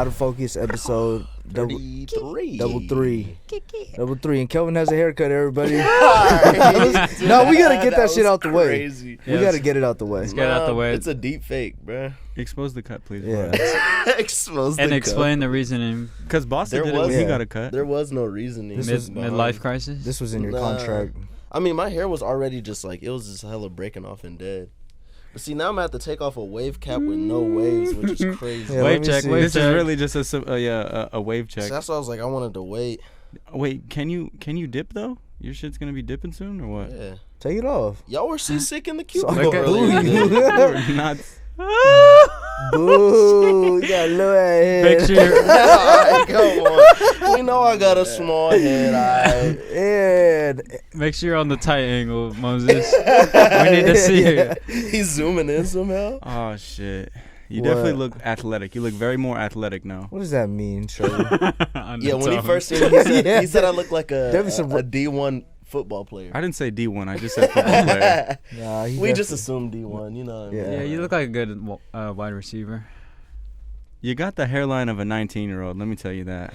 Out of Focus episode 33. Double three. And Kelvin has a haircut, everybody. No, we gotta get that shit out the way. Crazy. We gotta get it out the way. Let's get it out the way. It's a deep fake, bruh. Expose the cut, please. Yeah. Expose the And cut. explain the reasoning. Because Boston There did it when was- he Yeah. got a cut. There was no reasoning. Midlife crisis. This was in your Nah. contract. I mean, my hair was already just like, it was just hella breaking off and dead. But see, now I'm going to have to take off a wave cap with no waves, which is crazy. Yeah, Wave let me check, see. wave This is check. really just a wave check. So that's why I was like, I wanted to wait. Wait, can you dip though? Your shit's gonna be dipping soon or what? Yeah. Take it off. Y'all were seasick in the So I cubicle got earlier. booed. We're not. Boo! You got a little head. Make sure Alright, come on. We know I got a small head. Alright. And make sure you're on the tight angle, Moses. We need to see you. He's zooming in somehow. Oh shit. You What? definitely look athletic. You look very more athletic now. what does that mean, Trevor? Yeah, when he first seen me, Yeah. he said I look like a There was some- D1 football player. I didn't say D1. I just said football player. Nah, he We just definitely- assumed D1, you know what I mean? Yeah. Yeah, you look like a good wide receiver. You got the hairline of a 19-year-old. Let me tell you that.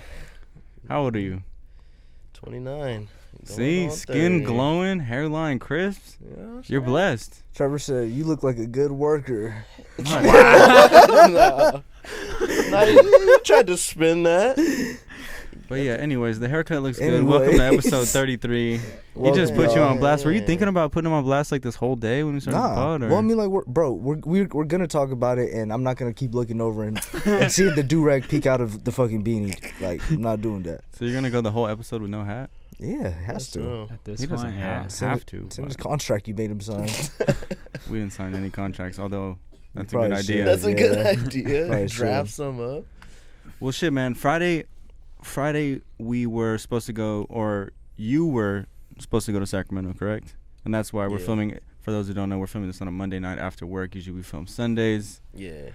How old are you? 29. See, Going on skin 30. glowing, hairline crisp. Yeah, You're blessed. Trevor said, "You look like a good worker." Nah. Nah, you tried to spin that. But yeah, anyways, the haircut looks good. Anyways. Welcome to episode 33. He just put you on blast. Were you Yeah. thinking about putting him on blast like this whole day when we started the Nah. pod? Or? Well, I mean, like, we're gonna talk about it, and I'm not gonna keep looking over and see the do-rag peek out of the fucking beanie. Like, I'm not doing that. So you're gonna go the whole episode with no hat? Yeah, it has to. Oh. At this He doesn't point, yeah. have to. It's in his but contract you made him sign. we didn't sign any contracts, although that's a Probably good idea. should. That's a good Yeah. idea. Probably Draft should. some up. Well, shit, man. Friday we were supposed to go, or you were supposed to go to Sacramento, correct? And that's why we're Yeah. filming it. For those who don't know, we're filming this on a Monday night after work. Usually we film Sundays. Yeah.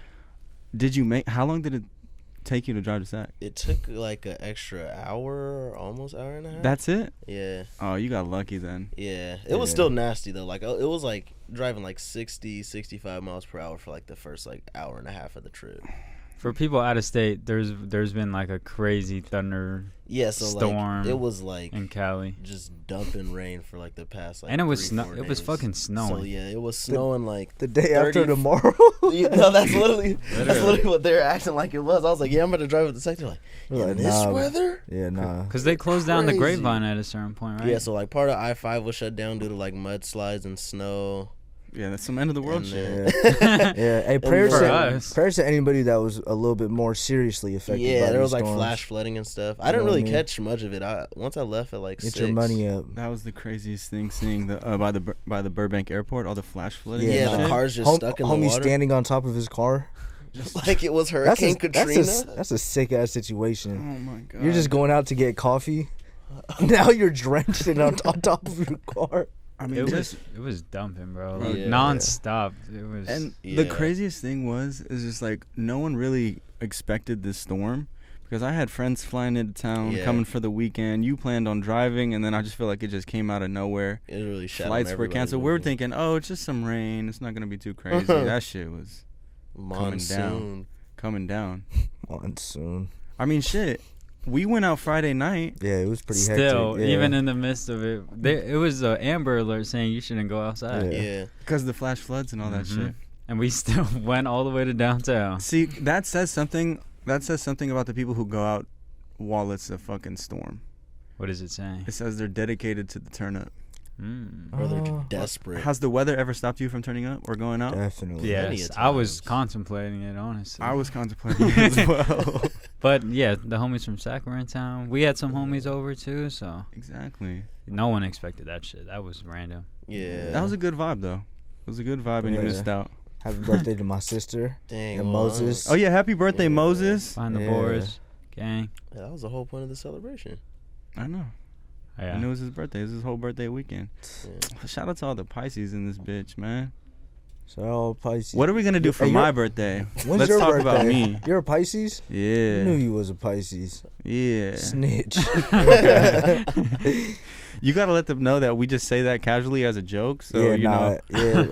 How long did it take you to drive to Sac? It took like an extra hour, almost hour and a half. That's it? Yeah. Oh, you got lucky then. Yeah. It was Yeah. still nasty though. Like it was like driving like 60, 65 miles per hour for like the first like hour and a half of the trip. For people out of state, there's been like a crazy thunder Yeah, so Storm like it was like in Cali, just dumping rain for like the past like and it was 3-4 It was days. fucking So snowing. yeah, it was snowing like The day after 30 tomorrow. Yeah, no, that's literally what they're acting like it was. I was like, yeah, I'm gonna drive with the sector. Like, We're in like, this nah. weather? Yeah, nah. Because they closed down the Crazy. Grapevine at a certain point, right? Yeah, so like part of I-5 was shut down due to like mudslides and snow. Yeah, that's some end of the world And shit. Yeah. Yeah. Hey, prayers For to, us. prayers to anybody that was a little bit more seriously affected. Yeah, by there these was like storms. flash flooding and stuff. I You didn't know what really I mean? catch much of it. Once I left at like Get 6. your money up. That was the craziest thing, seeing the by the Burbank airport, all the flash flooding. Yeah, and the shit. cars just stuck in the Homie water. standing on top of his car. Just like it was Hurricane Katrina. That's a sick ass situation. Oh my god. You're just going out to get coffee. Now you're drenched and on top of your car. I mean, It was dumping, bro. Like, Yeah. non-stop. It was. and Yeah. the craziest thing is just like no one really expected this storm, because I had friends flying into town, Yeah. coming for the weekend. You planned on driving, and then I just feel like it just came out of nowhere. It really shot on Flights were everybody, canceled. We didn't were it? thinking, oh, it's just some rain. It's not gonna be too crazy. That shit was Monsoon. coming down. Monsoon. I mean, shit. We went out Friday night. Yeah, it was pretty still, hectic. Yeah. even in the midst of it, it was an Amber Alert saying you shouldn't go outside. Yeah. Yeah. Because the flash floods and all that Mhm. shit. And we still went all the way to downtown. See, that says something. That says something about the people who go out while it's a fucking storm. What is it saying? It says they're dedicated to the turn up. Or they're Oh. desperate. Has the weather ever stopped you from turning up or going out? Definitely. Many Yes, a I was times. contemplating it, honestly. I was contemplating it as well. But yeah, the homies from Sac were in town. We had some homies over too, so Exactly. no one expected that shit. That was random. Yeah. That was a good vibe, though. It was a good vibe, and you Yeah. missed out. Happy birthday to my sister Dang. and well, Moses. Oh, yeah. Happy birthday, Yeah. Moses. Behind the Yeah. boards, gang. That was the whole point of the celebration. I know. Yeah. I knew it was his birthday. It was his whole birthday weekend. Yeah. Shout out to all the Pisces in this bitch, man. So all Pisces. What are we going to do for Hey, my you're- birthday? When's Let's your talk birthday? about me. You're a Pisces? I knew Yeah. you was a Pisces. Yeah. Snitch. You got to let them know that we just say that casually as a joke. So, yeah, you know. Yeah,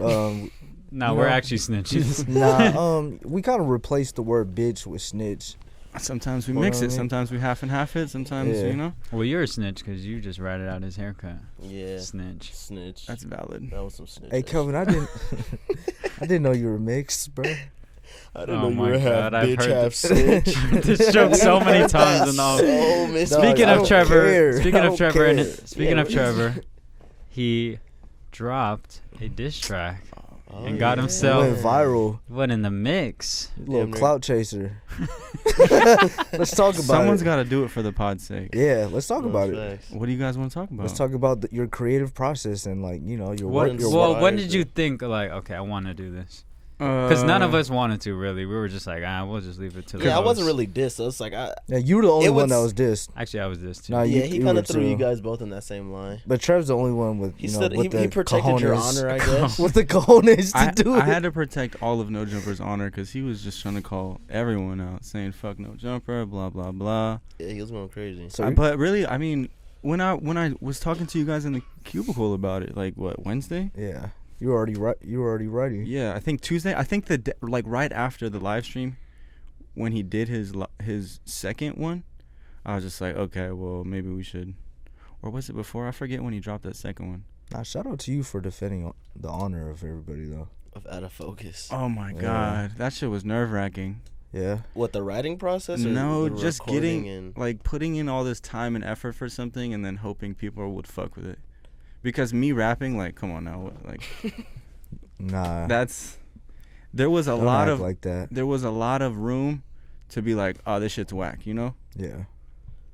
No, You we're know- actually snitches. we kind of replaced the word bitch with snitch. Sometimes we You know mix what I it. mean? Sometimes we half and half it. Sometimes, Yeah. you know. Well, you're a snitch because you just ratted out his haircut. Yeah. Snitch. Snitch. That's valid. That was some snitch. Hey, Kelvin, I didn't, I didn't know you were mixed, bro. I didn't Oh know you my were half God, I've bitch, heard half this- snitch. This joke so many times and all. So missed. Dog, Speaking I of don't Trevor, care. speaking I of don't Trevor, and care. speaking Yeah, of what is- Trevor, he dropped a diss track Oh, and got It himself went viral. what in the mix. Little Damn near. clout chaser. Let's talk about Someone's it. got to do it for the pod's sake. Yeah, let's talk about it. Facts. What do you guys want to talk about? Let's talk about your creative process and like your What, work. Your well, work. when did you think like, okay, I want to do this? Because none of us wanted to really. We were just like, we'll just leave it to the Yeah, I wasn't hosts. really dissed. So it's like Yeah, you were the only It one was- that was dissed. Actually, I was this too. Nah, yeah, he you kind were of threw you too. guys both in that same line. But Trev's the only one with He with he the protected your cojones. honor, I guess. With the cojones to do I it. had to protect all of No Jumper's honor because he was just trying to call everyone out, saying "fuck No Jumper," blah blah blah. Yeah, he was going crazy. So But really, I mean, when I was talking to you guys in the cubicle about it, like what, Wednesday? yeah, you were already writing. Yeah, I think Tuesday. I think like right after the live stream, when he did his second one, I was just like, okay, well maybe we should, or was it before? I forget when he dropped that second one. Nah, shout out to you for defending the honor of everybody though. Of out of focus. Oh my Yeah. god, that shit was nerve wracking. Yeah, What, the writing process? Or No, the just recording getting and like putting in all this time and effort for something and then hoping people would fuck with it. Because me rapping, like, come on now, like nah. there was a Don't lot act of like that. there was a lot of room to be like, oh, this shit's whack, you know. Yeah.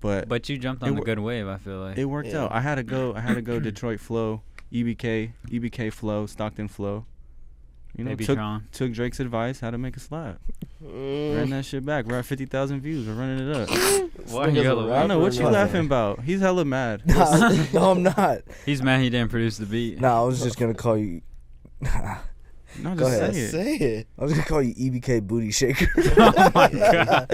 But you jumped on It the wo- good wave. I feel like. It worked Yeah. out. I had to go Detroit Flow, EBK Flow, Stockton Flow. You know, Baby took Tron. Drake's advice, how to make a slap. Ran Mm. that shit back. We're at 50,000 views. We're running it up. Why nigga's you a yellow? I don't know what you Rapper, laughing about. He's hella mad. Nah, no, I'm not. He's mad he didn't produce the beat. Nah, I was just gonna call you. No, Go just ahead. say it. Say it. I was gonna call you EBK Booty Shaker. Oh my god.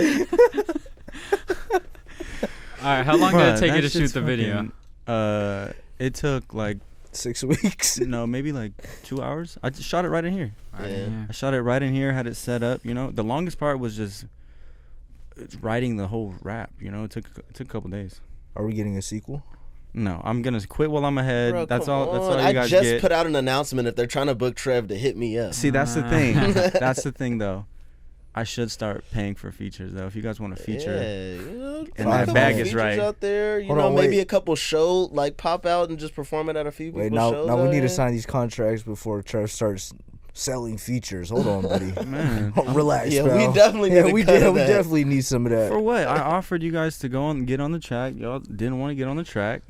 All right, how long did Bruh, it take you that to shoot shit's the video? fucking- it took like 6 weeks. no, maybe like 2 hours. I just shot it right in here. Yeah. I shot it right in here. Had it set up. You know, the longest part was just writing the whole rap. You know, it took a couple days. Are we getting a sequel? No, I'm gonna quit while I'm ahead. Bro, That's come all. That's on. all you I guys just get. put out an announcement. If they're trying to book Trev to hit me up. See, that's the thing. That's the thing, though. I should start paying for features, though. If you guys want to feature, Yeah, you know, And put a that couple bag is features right. out there. You Hold know, on, maybe wait. a couple show like pop out and just perform it at a few people's Wait, now shows. we need to out sign these contracts before Trev starts selling features. Hold on, buddy. man. Relax, Yeah, bro. we definitely need Yeah, a we cut did. of We that. definitely need some of that. For what? I offered you guys to go and get on the track. Y'all didn't want to get on the track.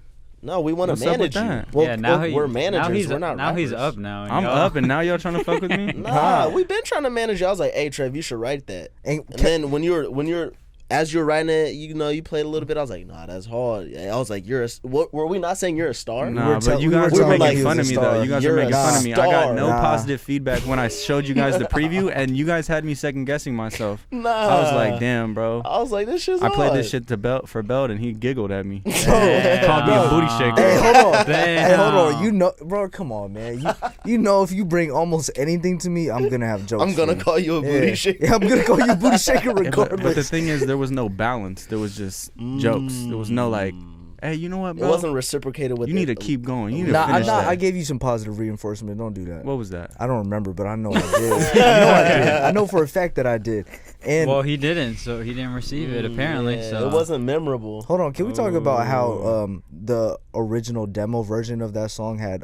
No, we want to What's up with manage you. that? Well, yeah, now well, he, we're managers, Now he's, we're not now he's rappers. up now. and I'm y'all- up, and now y'all trying to fuck with me? Nah, we've been trying to manage you. I was like, hey, Trev, you should write that. And And then when you're as you're writing it, you know, you played a little bit. I was like, nah, that's hard. I was like, were we not saying you're a star? We Nah, were but tell- you we were guys were telling making you fun he was of a me, though. star. You guys You're were a making fun of me. I got star. no Nah. positive feedback when I showed you guys the preview, and you guys had me second guessing myself. Nah. I was like, damn, bro. I was like, this shit's I played hard. this shit to belt, and he giggled at me. Damn. Called me a booty shaker. Hey, hold on. Damn. Hey, hold on. You know, bro, come on, man. You know, if you bring almost anything to me, I'm gonna have jokes. I'm gonna for you. call you a booty Yeah. shaker. Yeah, I'm gonna call you a booty shaker Yeah, but the regardless. thing is, there was no balance. There was just jokes. There was no like, hey, you know what, It bro? wasn't reciprocated with You need to keep going. You need Nah, to finish that. I gave you some positive reinforcement. Don't do that. What was that? I don't remember, but I know I did. I did. I know for a fact that I did. And Well, he didn't, so he didn't receive it apparently. Yeah, So it wasn't memorable. hold on, can we talk about how the original demo version of that song had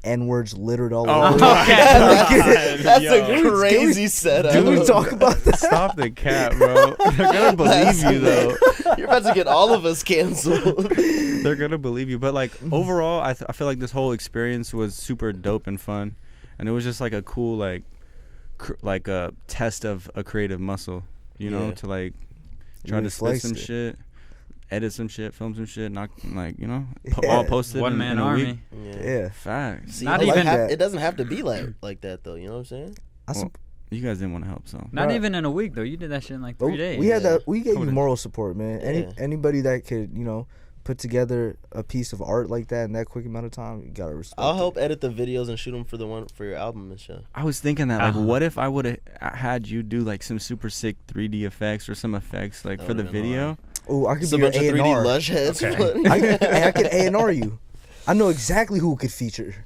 N-words littered all over it? That's Yo. a crazy setup. Can we talk about that? Stop the cap, bro. They're gonna believe you though. You're about to get all of us canceled. They're gonna believe you. But like overall, I feel like this whole experience was super dope and fun, and it was just like a cool like a test of a creative muscle, you know, Yeah. to like You try really to split flexed some it. shit, edit some shit, film some shit, not like you know, Yeah. all posted one in man a army. week. Yeah. Facts. See, Not it doesn't even have- that. it doesn't have to be like that though. You know what I'm saying? I Well, you guys didn't want to help, so Not Bruh. even in a week though. You did that shit in like But 3 days. We had Yeah. that. We gave Hold you it. moral support, man. Yeah. Anybody that could, put together a piece of art like that in that quick amount of time, you gotta respect. I'll it. help edit the videos and shoot them for your album and shit. I was thinking that, like, Uh-huh. what if I would have had you do like some super sick 3D effects or some effects like That for the would've been video? Oh, I could It's a be your bunch of 3D A&R. lush heads. Okay. floating. I could A&R you. I know exactly who could feature.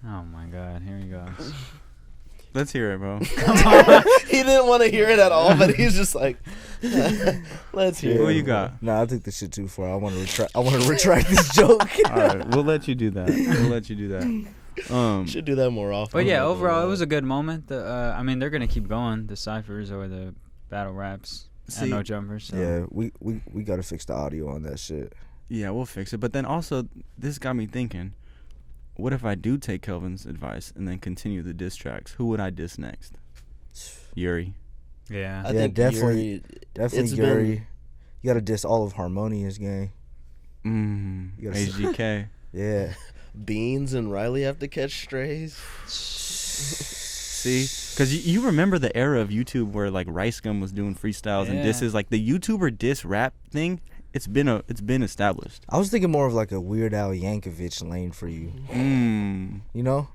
Oh my God, here he goes. Let's hear it, bro. He didn't want to hear it at all, but he's just like, let's hear Who it. you got? Nah, I think this shit too far. I want to retract this joke. All right, we'll let you do that. We'll let you do that. Should do that more often. But yeah, overall, it was a good moment. I mean, they're gonna keep going, the ciphers or the battle raps. See- And no jumpers. So. Yeah, we gotta fix the audio on that shit. Yeah, we'll fix it. But then also, this got me thinking, what if I do take Kelvin's advice and then continue the diss tracks? Who would I diss next? Yuri. Yeah. I Yeah, think definitely- Yuri, Definitely It's Yuri. been- You gotta diss all of Harmonious gang. You gotta HGK. Yeah. Beans and Riley have to catch strays. See? Because you remember the era of YouTube where, like, Rice Gum was doing freestyles and Yeah. disses. Like, the YouTuber diss rap thing, it's been established. I was thinking more of like a Weird Al Yankovic lane for you. You know,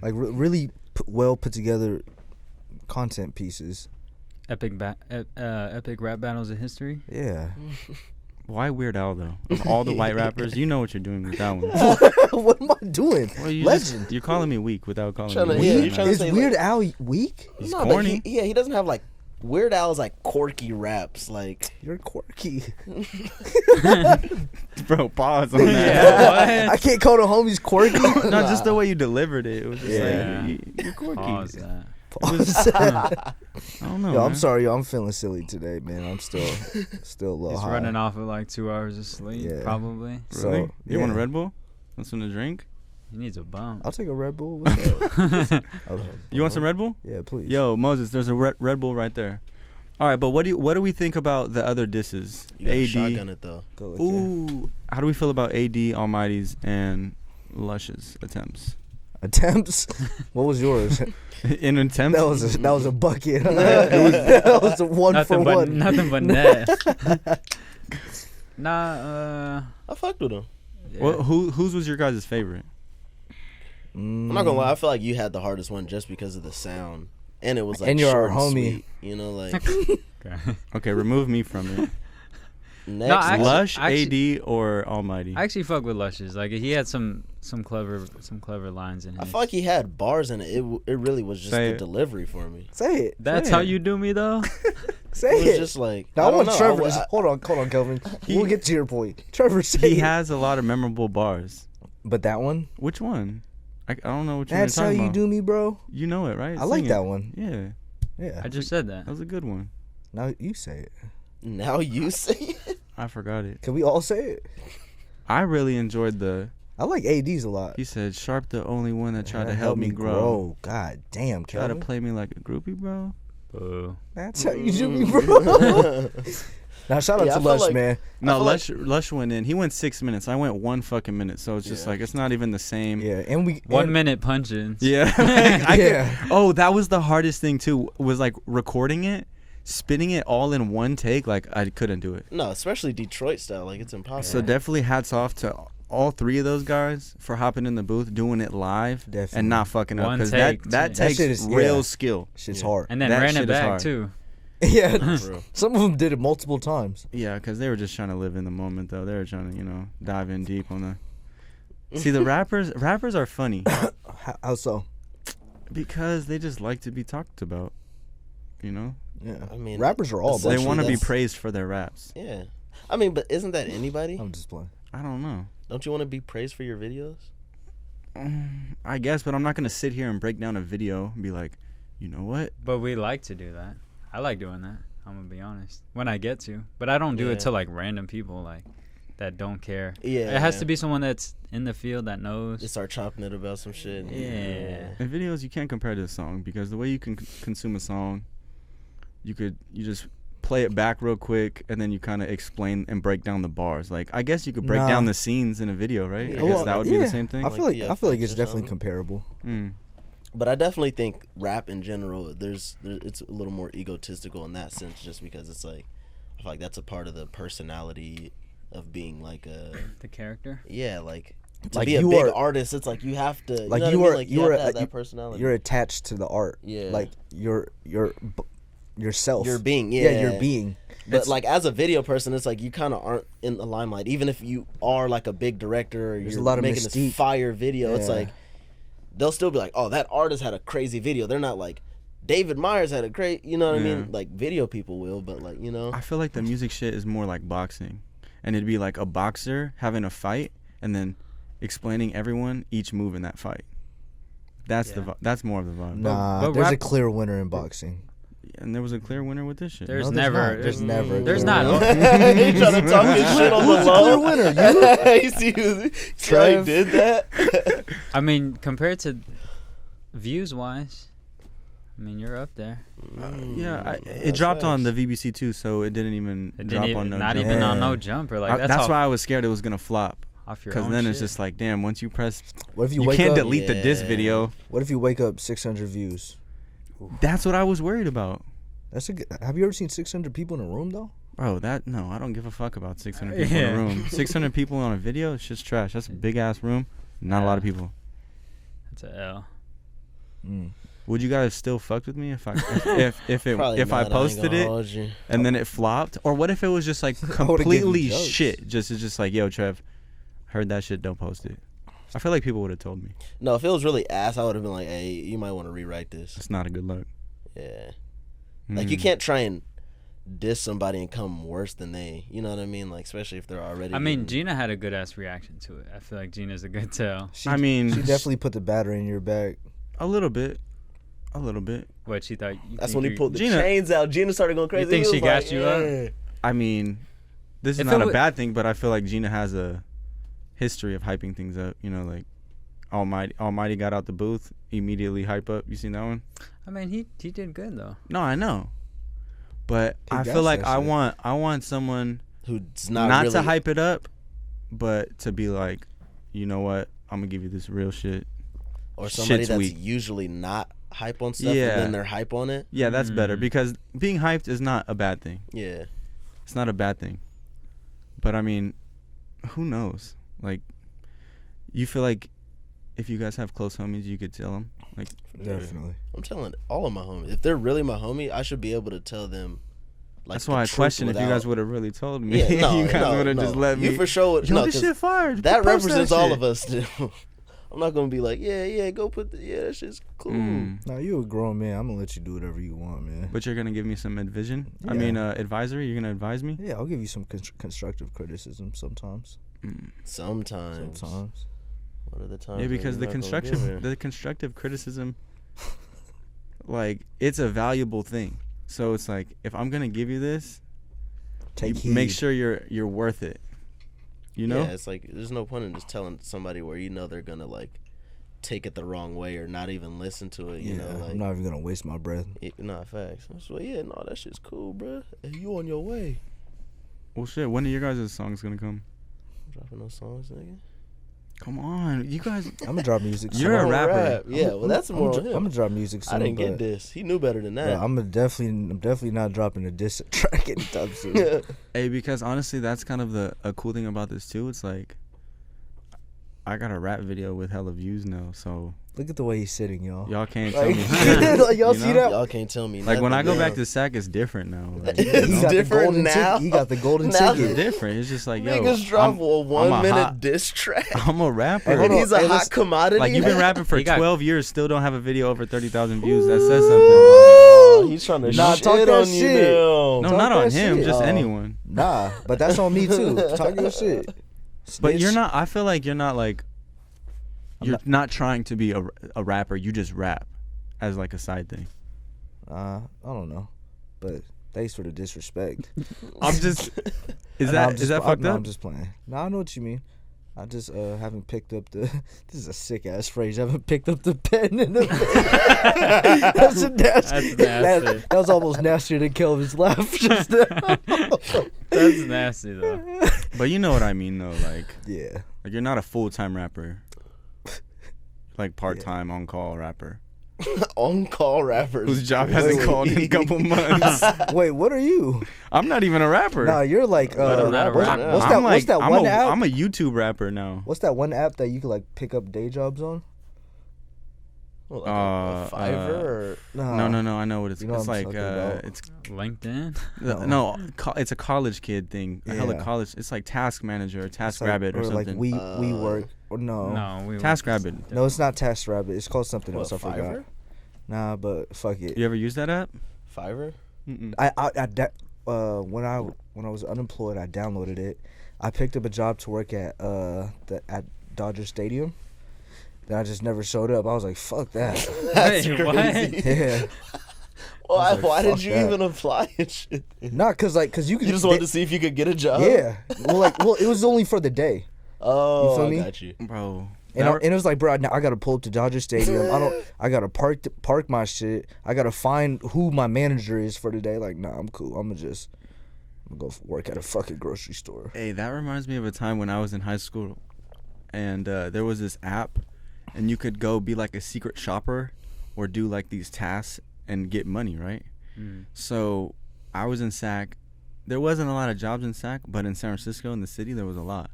like really well put together content pieces. Epic rap battles of history. Yeah. Why Weird Al, though? Of all the white rappers, you know what you're doing with that one. What am I doing? Well, Legend. You're calling me weak without calling Tryna- me yeah, weak. you're tryna Is say, Weird like- Al weak? He's No, but corny. he doesn't have like Weird Al's like quirky raps. Like You're quirky. Bro, pause on that. Yeah, I can't call the homies quirky. No, just the way you delivered it. It was just Yeah. like, you're quirky. Pause that. I don't know. Yo, I'm man. sorry, yo, I'm feeling silly today, man. I'm still a little He's high. running off with like 2 hours of sleep, Yeah. probably. So, Really? You want a yeah. Red Bull? Want something to drink? He needs a bump. I'll take a Red Bull. What's up? You want some Red Bull? Yeah, please. Yo, Moses, there's a Red Bull right there. All right, but what do we think about the other disses? you gotta shotgun it though. Go with it. Ooh, how do we feel about AD, Almighty's, and Lush's attempts? Attempts. What was yours? In attempts, That was a bucket. That was a one for Nothing but one. nothing but net. Nah. I fucked with him. Yeah. Well, whose was your guys' favorite? I'm not gonna lie. I feel like you had the hardest one just because of the sound, and it was like And you're short our and homie. sweet, you know, like Okay. Okay, remove me from it. next. actually- Lush, actually- AD, or Almighty? I actually fuck with Lushes. Like he had some clever lines in his. I feel like he had bars in it. It really was just Say the it. delivery for me. Say it. That's Yeah. how you do me though. Say It was it. just like Now, I don't want know. Trevor. I- hold on, Kelvin. We'll get to your point. Trevor, say He it. has a lot of memorable bars. But that one. Which one? I don't know what you're That's how talking you about. do me, bro. You know it, right? I like Sing that it. one. Yeah, Yeah. I just said that. that was a good one. Now you say it. now you say it. I forgot it. Can we all say it? I really enjoyed I like ADs a lot. he said, Sharp the only one that tried to help me grow. God damn, Try to Kelvin. play me like a groupie, bro. Boo. That's how you do me, bro. Now shout out Yeah, to I feel Lush, like- man. No, feel like- Lush went in. He went 6 minutes. I went 1 fucking minute. So it's just Yeah. like, it's not even the same. Yeah, and we 1 minute punch-ins. Yeah. Yeah. Oh, that was the hardest thing too, was like recording it, spitting it all in one take. Like, I couldn't do it. No, especially Detroit style. Like it's impossible. So definitely hats off to all 3 of those guys for hopping in the booth, doing it live, Definitely. and not fucking up. One Because take, that too. That takes shit is- real yeah. skill. Shit's Yeah. hard. And then That ran shit it is back hard. too. Yeah, For real. some of them did it multiple times. Yeah, because they were just trying to live in the moment, though. They were trying to, dive in deep on the. See, the rappers are funny How so? because they just like to be talked about. Yeah, I mean, rappers are all essentially They bullshit. want to be that's- praised for their raps. Yeah, I mean, but isn't that anybody? I'm just playing. I don't know. Don't you want to be praised for your videos? I guess, but I'm not gonna sit here and break down a video and be like, you know what? But we like to do that. I like doing that. I'm gonna be honest. When I get to, but I don't do Yeah. it to like random people like that don't care. Yeah, It has yeah. to be someone that's in the field that knows. Just start chopping it about some shit. Yeah. In videos, you can't compare to a song because the way you can consume a song, you just play it back real quick and then you kind of explain and break down the bars. Like, I guess you could break Nah. down the scenes in a video, right? Yeah. I guess Well, that would be yeah. the same thing. I Like feel like the I feel like it's effects or definitely something. comparable. Mm. But I definitely think rap in general, it's a little more egotistical in that sense, just because it's like, I feel like that's a part of the personality of being like the character. Yeah, like to Like be a you big are- artist, it's like you have to. Like you know you what I mean? are- Like you have are- to have that you- personality. You're attached to the art. Yeah. Like you're yourself. Your being. Yeah, your being. But like as a video person, it's like you kind of aren't in the limelight. Even if you are like a big director, or There's you're a lot of making mystique. this fire video. It's Yeah. like they'll still be like, "Oh, that artist had a crazy video." They're not like David Myers had a great. You know what I mean? Like video people will, but like I feel like the music shit is more like boxing, and it'd be like a boxer having a fight and then explaining everyone each move in that fight. That's that's more of the vibe. Nah, But there's a rap- clear winner in boxing. And there was a clear winner with this shit. There's No, never. There's never. a There's clear not. winner. He trying to talk his shit on the Who's the clear low. winner? You see how he Trev. did that? I mean, compared to views wise, I mean you're up there. It dropped on the VBC too, so it didn't even It drop didn't on even, no not jump. even on Yeah. no jumper. Like That's off, why I was scared it was gonna flop. off your Because own then it's shit. just like, damn, once you press, What if you you wake can't up? delete the diss Yeah. video. What if you wake up 600 views? That's what I was worried about. That's a. Have you ever seen 600 people in a room though? Bro, no, I don't give a fuck about 600 people in a room. 600 people on a video, it's just trash. That's a big ass room, not a lot of people. It's a L. Would you guys still fuck with me if I Probably if I not, ain't posted gonna it hold you. and then it flopped? Or what if it was just like I would've given completely you jokes. shit? It's just like, yo, Trev, heard that shit, don't post it. I feel like people would have told me. No, if it was really ass, I would have been like, "Hey, you might want to rewrite this." It's not a good look. Yeah, like you can't try and diss somebody and come worse than they. You know what I mean? Like especially if they're already. I mean, getting- Gina had a good ass reaction to it. I feel like Gina's a good tell. She, I mean, she definitely put the battery in your back. a little bit. What she thought? That's when he pulled the Gina- chains out. Gina started going crazy. think He she was like, gassed you up? "Yeah." I mean, this is If not it a wa- bad thing, but I feel like Gina has a history of hyping things up. You know, like Almighty got out the booth, immediately hype up. You seen that one? I mean, he did good though. No, I know, but He I got feel like that I shit. want someone Who's not not really, to hype it up, but to be like, you know what? I'm gonna give you this real shit. or somebody shit's that's weak. usually not hype on stuff, Yeah. and then they're hype on it. Yeah, that's better because being hyped is not a bad thing. Yeah, It's not a bad thing. But I mean, who knows? Like, you feel like if you guys have close homies, you could tell them. Like, Definitely. I'm telling all of my homies. If they're really my homie, I should be able to tell them. Like, that's the why I truth question if you without- guys would have really told me. Yeah, no, you guys no, would have no. just let me. You for sure would. Yo, No, this 'cause shit fire. that Post represents all shit. of us. Too. I'm not gonna be like, yeah, go put that shit's cool. No, you a grown man. I'm gonna let you do whatever you want, man. But you're gonna give me some advision. I Yeah. mean, advisory. You're gonna advise me. Yeah, I'll give you some constructive criticism sometimes. Sometimes. What are the times? Yeah, when because you're the not gonna give it? constructive criticism, like, it's a valuable thing. So it's like, if I'm gonna give you this, Take you heed. make sure you're worth it. You know? Yeah, it's like there's no point in just telling somebody where you know they're gonna like take it the wrong way or not even listen to it. You know, like I'm not even gonna waste my breath. nah, facts. So yeah, no, that shit's cool, bro. Hey, you on your way? Well, shit. When are your guys' songs gonna come? Dropping those songs, nigga. Come on, you guys. I'm gonna drop music. You're a soon. rapper. Rap. Yeah, well, that's more on him. I'm gonna drop music soon. I didn't get but- this. He knew better than but that. I'm definitely not dropping a diss track anytime soon. Hey, because honestly, that's kind of a cool thing about this too. It's like, I got a rap video with hella views now, so Look at the way he's sitting, y'all. y'all can't tell Like, me shit. like, y'all you see know? that? Y'all can't tell me. Like when I go nothing back now. to SAC, it's different now. Like, It's He got the different golden now. He got the golden Now- ticket. it's different. It's just like, yo, Niggas drop I'm a a 1 minute hot- diss track. I'm a rapper. Hey, hold And on. he's a Hey, hot let's- commodity. Like, you've been rapping for He got- 12 years, still don't have a video over 30,000 views. That says something. Oh, he's trying to Nah, shit talk that on you shit. now. No, Talk not on that him, shit. just Oh. anyone. Nah, but that's on me too. Talk your shit. But Snitch. you're not, I feel like you're not like, I'm you're not trying to be a rapper. You just rap as like a side thing. I don't know, but thanks for the disrespect. I'm just, is Nah, I'm that just- fucked no, up? I'm just playing. No, I know what you mean. I just haven't picked up the. This is a sick ass phrase. I haven't picked up the pen in the. That's a nasty. That's nasty. That was almost nastier than Kelvin's laugh just now. That's nasty though. But you know what I mean though, like Yeah. you're not a full-time rapper. Like part-time on-call rapper. On-call rappers. Whose job hasn't called in a couple months. Wait, what are you? I'm not even a rapper. Nah, you're like I'm not a rapper. what's that one app? I'm a YouTube rapper now. What's that one app that you can like pick up day jobs on? Well, like a Fiverr or No. I know what it's. You know It's what I'm like talking about. it's LinkedIn. it's a college kid thing. A hella Yeah. college. It's like Task Manager or Task It's like- Rabbit or like something. we work or no. No, we Task Rabbit. No, it's not Task Rabbit. It's called something what, else. I forgot. Fiverr? Nah, but fuck it. You ever use that app? Fiverr? Mm-mm. When I was unemployed, I downloaded it. I picked up a job to work at at Dodger Stadium. Then I just never showed up. I was like, fuck that. That's Wait, crazy. Yeah. Why, like, why fuck did you that. even apply and shit? Not cause you could You just wanted to see if you could get a job? Yeah. Well, it was only for the day. Oh, You feel I me? got you. Bro. And it was like, bro, I gotta pull up to Dodger Stadium. I gotta park my shit. I gotta find who my manager is for the day. Like, nah, I'm cool. I'm gonna go work at a fucking grocery store. Hey, that reminds me of a time when I was in high school, and there was this app, and you could go be like a secret shopper, or do like these tasks and get money, right? So I was in SAC. There wasn't a lot of jobs in SAC, but in San Francisco, in the city, there was a lot.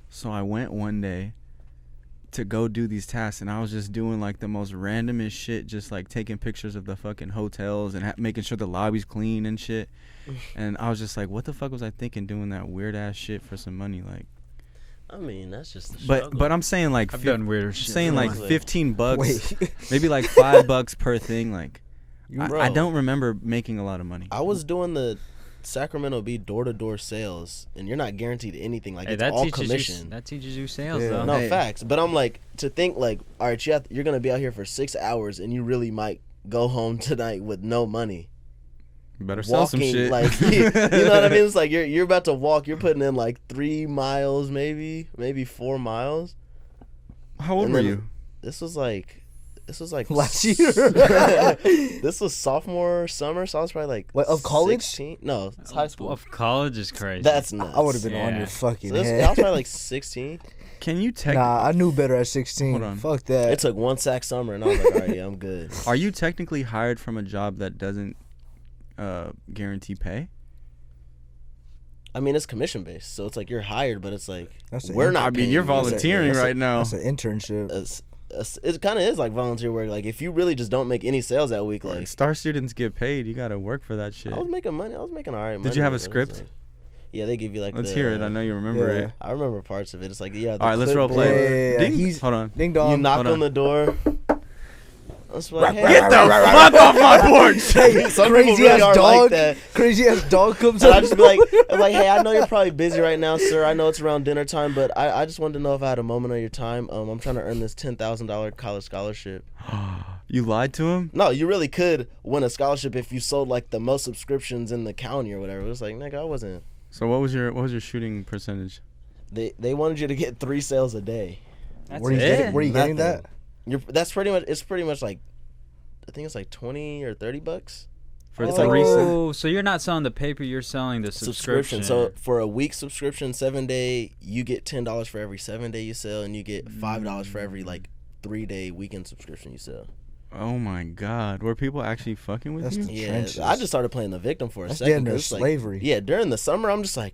So I went one day to go do these tasks, and I was just doing like the most randomest shit, just like taking pictures of the fucking hotels and making sure the lobby's clean and shit. And I was just like, what the fuck was I thinking doing that weird ass shit for some money? Like, I mean, that's just the struggle. but I'm saying like I've done weirder shit. saying like Honestly. $15, Wait. maybe like $5 per thing. Like, Bro. I don't remember making a lot of money. I was doing the Sacramento Bee door-to-door sales, and you're not guaranteed anything. Like, Hey, it's all that commission. teaches you sales Yeah. though. No, Hey. facts. But I'm like, to think like, all right, you're going to be out here for 6 hours, and you really might go home tonight with no money. You better sell some Walking, shit. like, you know what I mean? It's like you're about to walk. You're putting in like 3 miles, maybe 4 miles. How old And were then you? This was like Last year. This was sophomore summer, so I was probably like What, of college? 16? No, it's high school. Of college is crazy. That's nuts. I would have been on Yeah. your fucking So I was head. probably like 16. Can you Nah, I knew better at 16. Hold on. Fuck that. It took one sack summer, and I was like, all right, yeah, I'm good. Are you technically hired from a job that doesn't guarantee pay? I mean, it's commission based, so it's like you're hired, but it's like That's an we're not. I mean, paying you're you. volunteering It's right now. That's an internship. it kind of is like volunteer work. Like, if you really just don't make any sales that week, like, Star students get paid. You gotta work for that shit. I was making money. I was making all right money. Did you have a but it was script? like- yeah, they give you like. Let's hear it. I know you remember Yeah. it. I remember parts of it. It's like, yeah. All right, let's role play. Yeah, Ding. he's- Hold on. Ding dong. You knock Hold on on. the door. That's like, hey, Get the fuck off my porch! Hey, Some people crazy really ass are dog. like that. Crazy ass dog comes And up. I just be like, I'm like, hey, I know you're probably busy right now, sir. I know it's around dinner time, but I just wanted to know if I had a moment of your time. I'm trying to earn this $10,000 college scholarship. You lied to him? No, you really could win a scholarship if you sold like the most subscriptions in the county or whatever. It was like, nigga, I wasn't. So what was your shooting percentage? They wanted you to get 3 sales a day. That's Where you it. getting that? That's pretty much. It's pretty much like, I think it's like $20 or $30 For It's the like recent. Oh, so you're not selling the paper, you're selling the subscription. So for a week subscription, 7-day, you get $10 for every 7-day you sell, and you get $5 for every like 3-day weekend subscription you sell. Oh my God, were people actually fucking with That's you? the Yeah, trenches. I just started playing the victim for a That's second. getting their 'cause it's like- slavery. yeah, during the summer, I'm just like,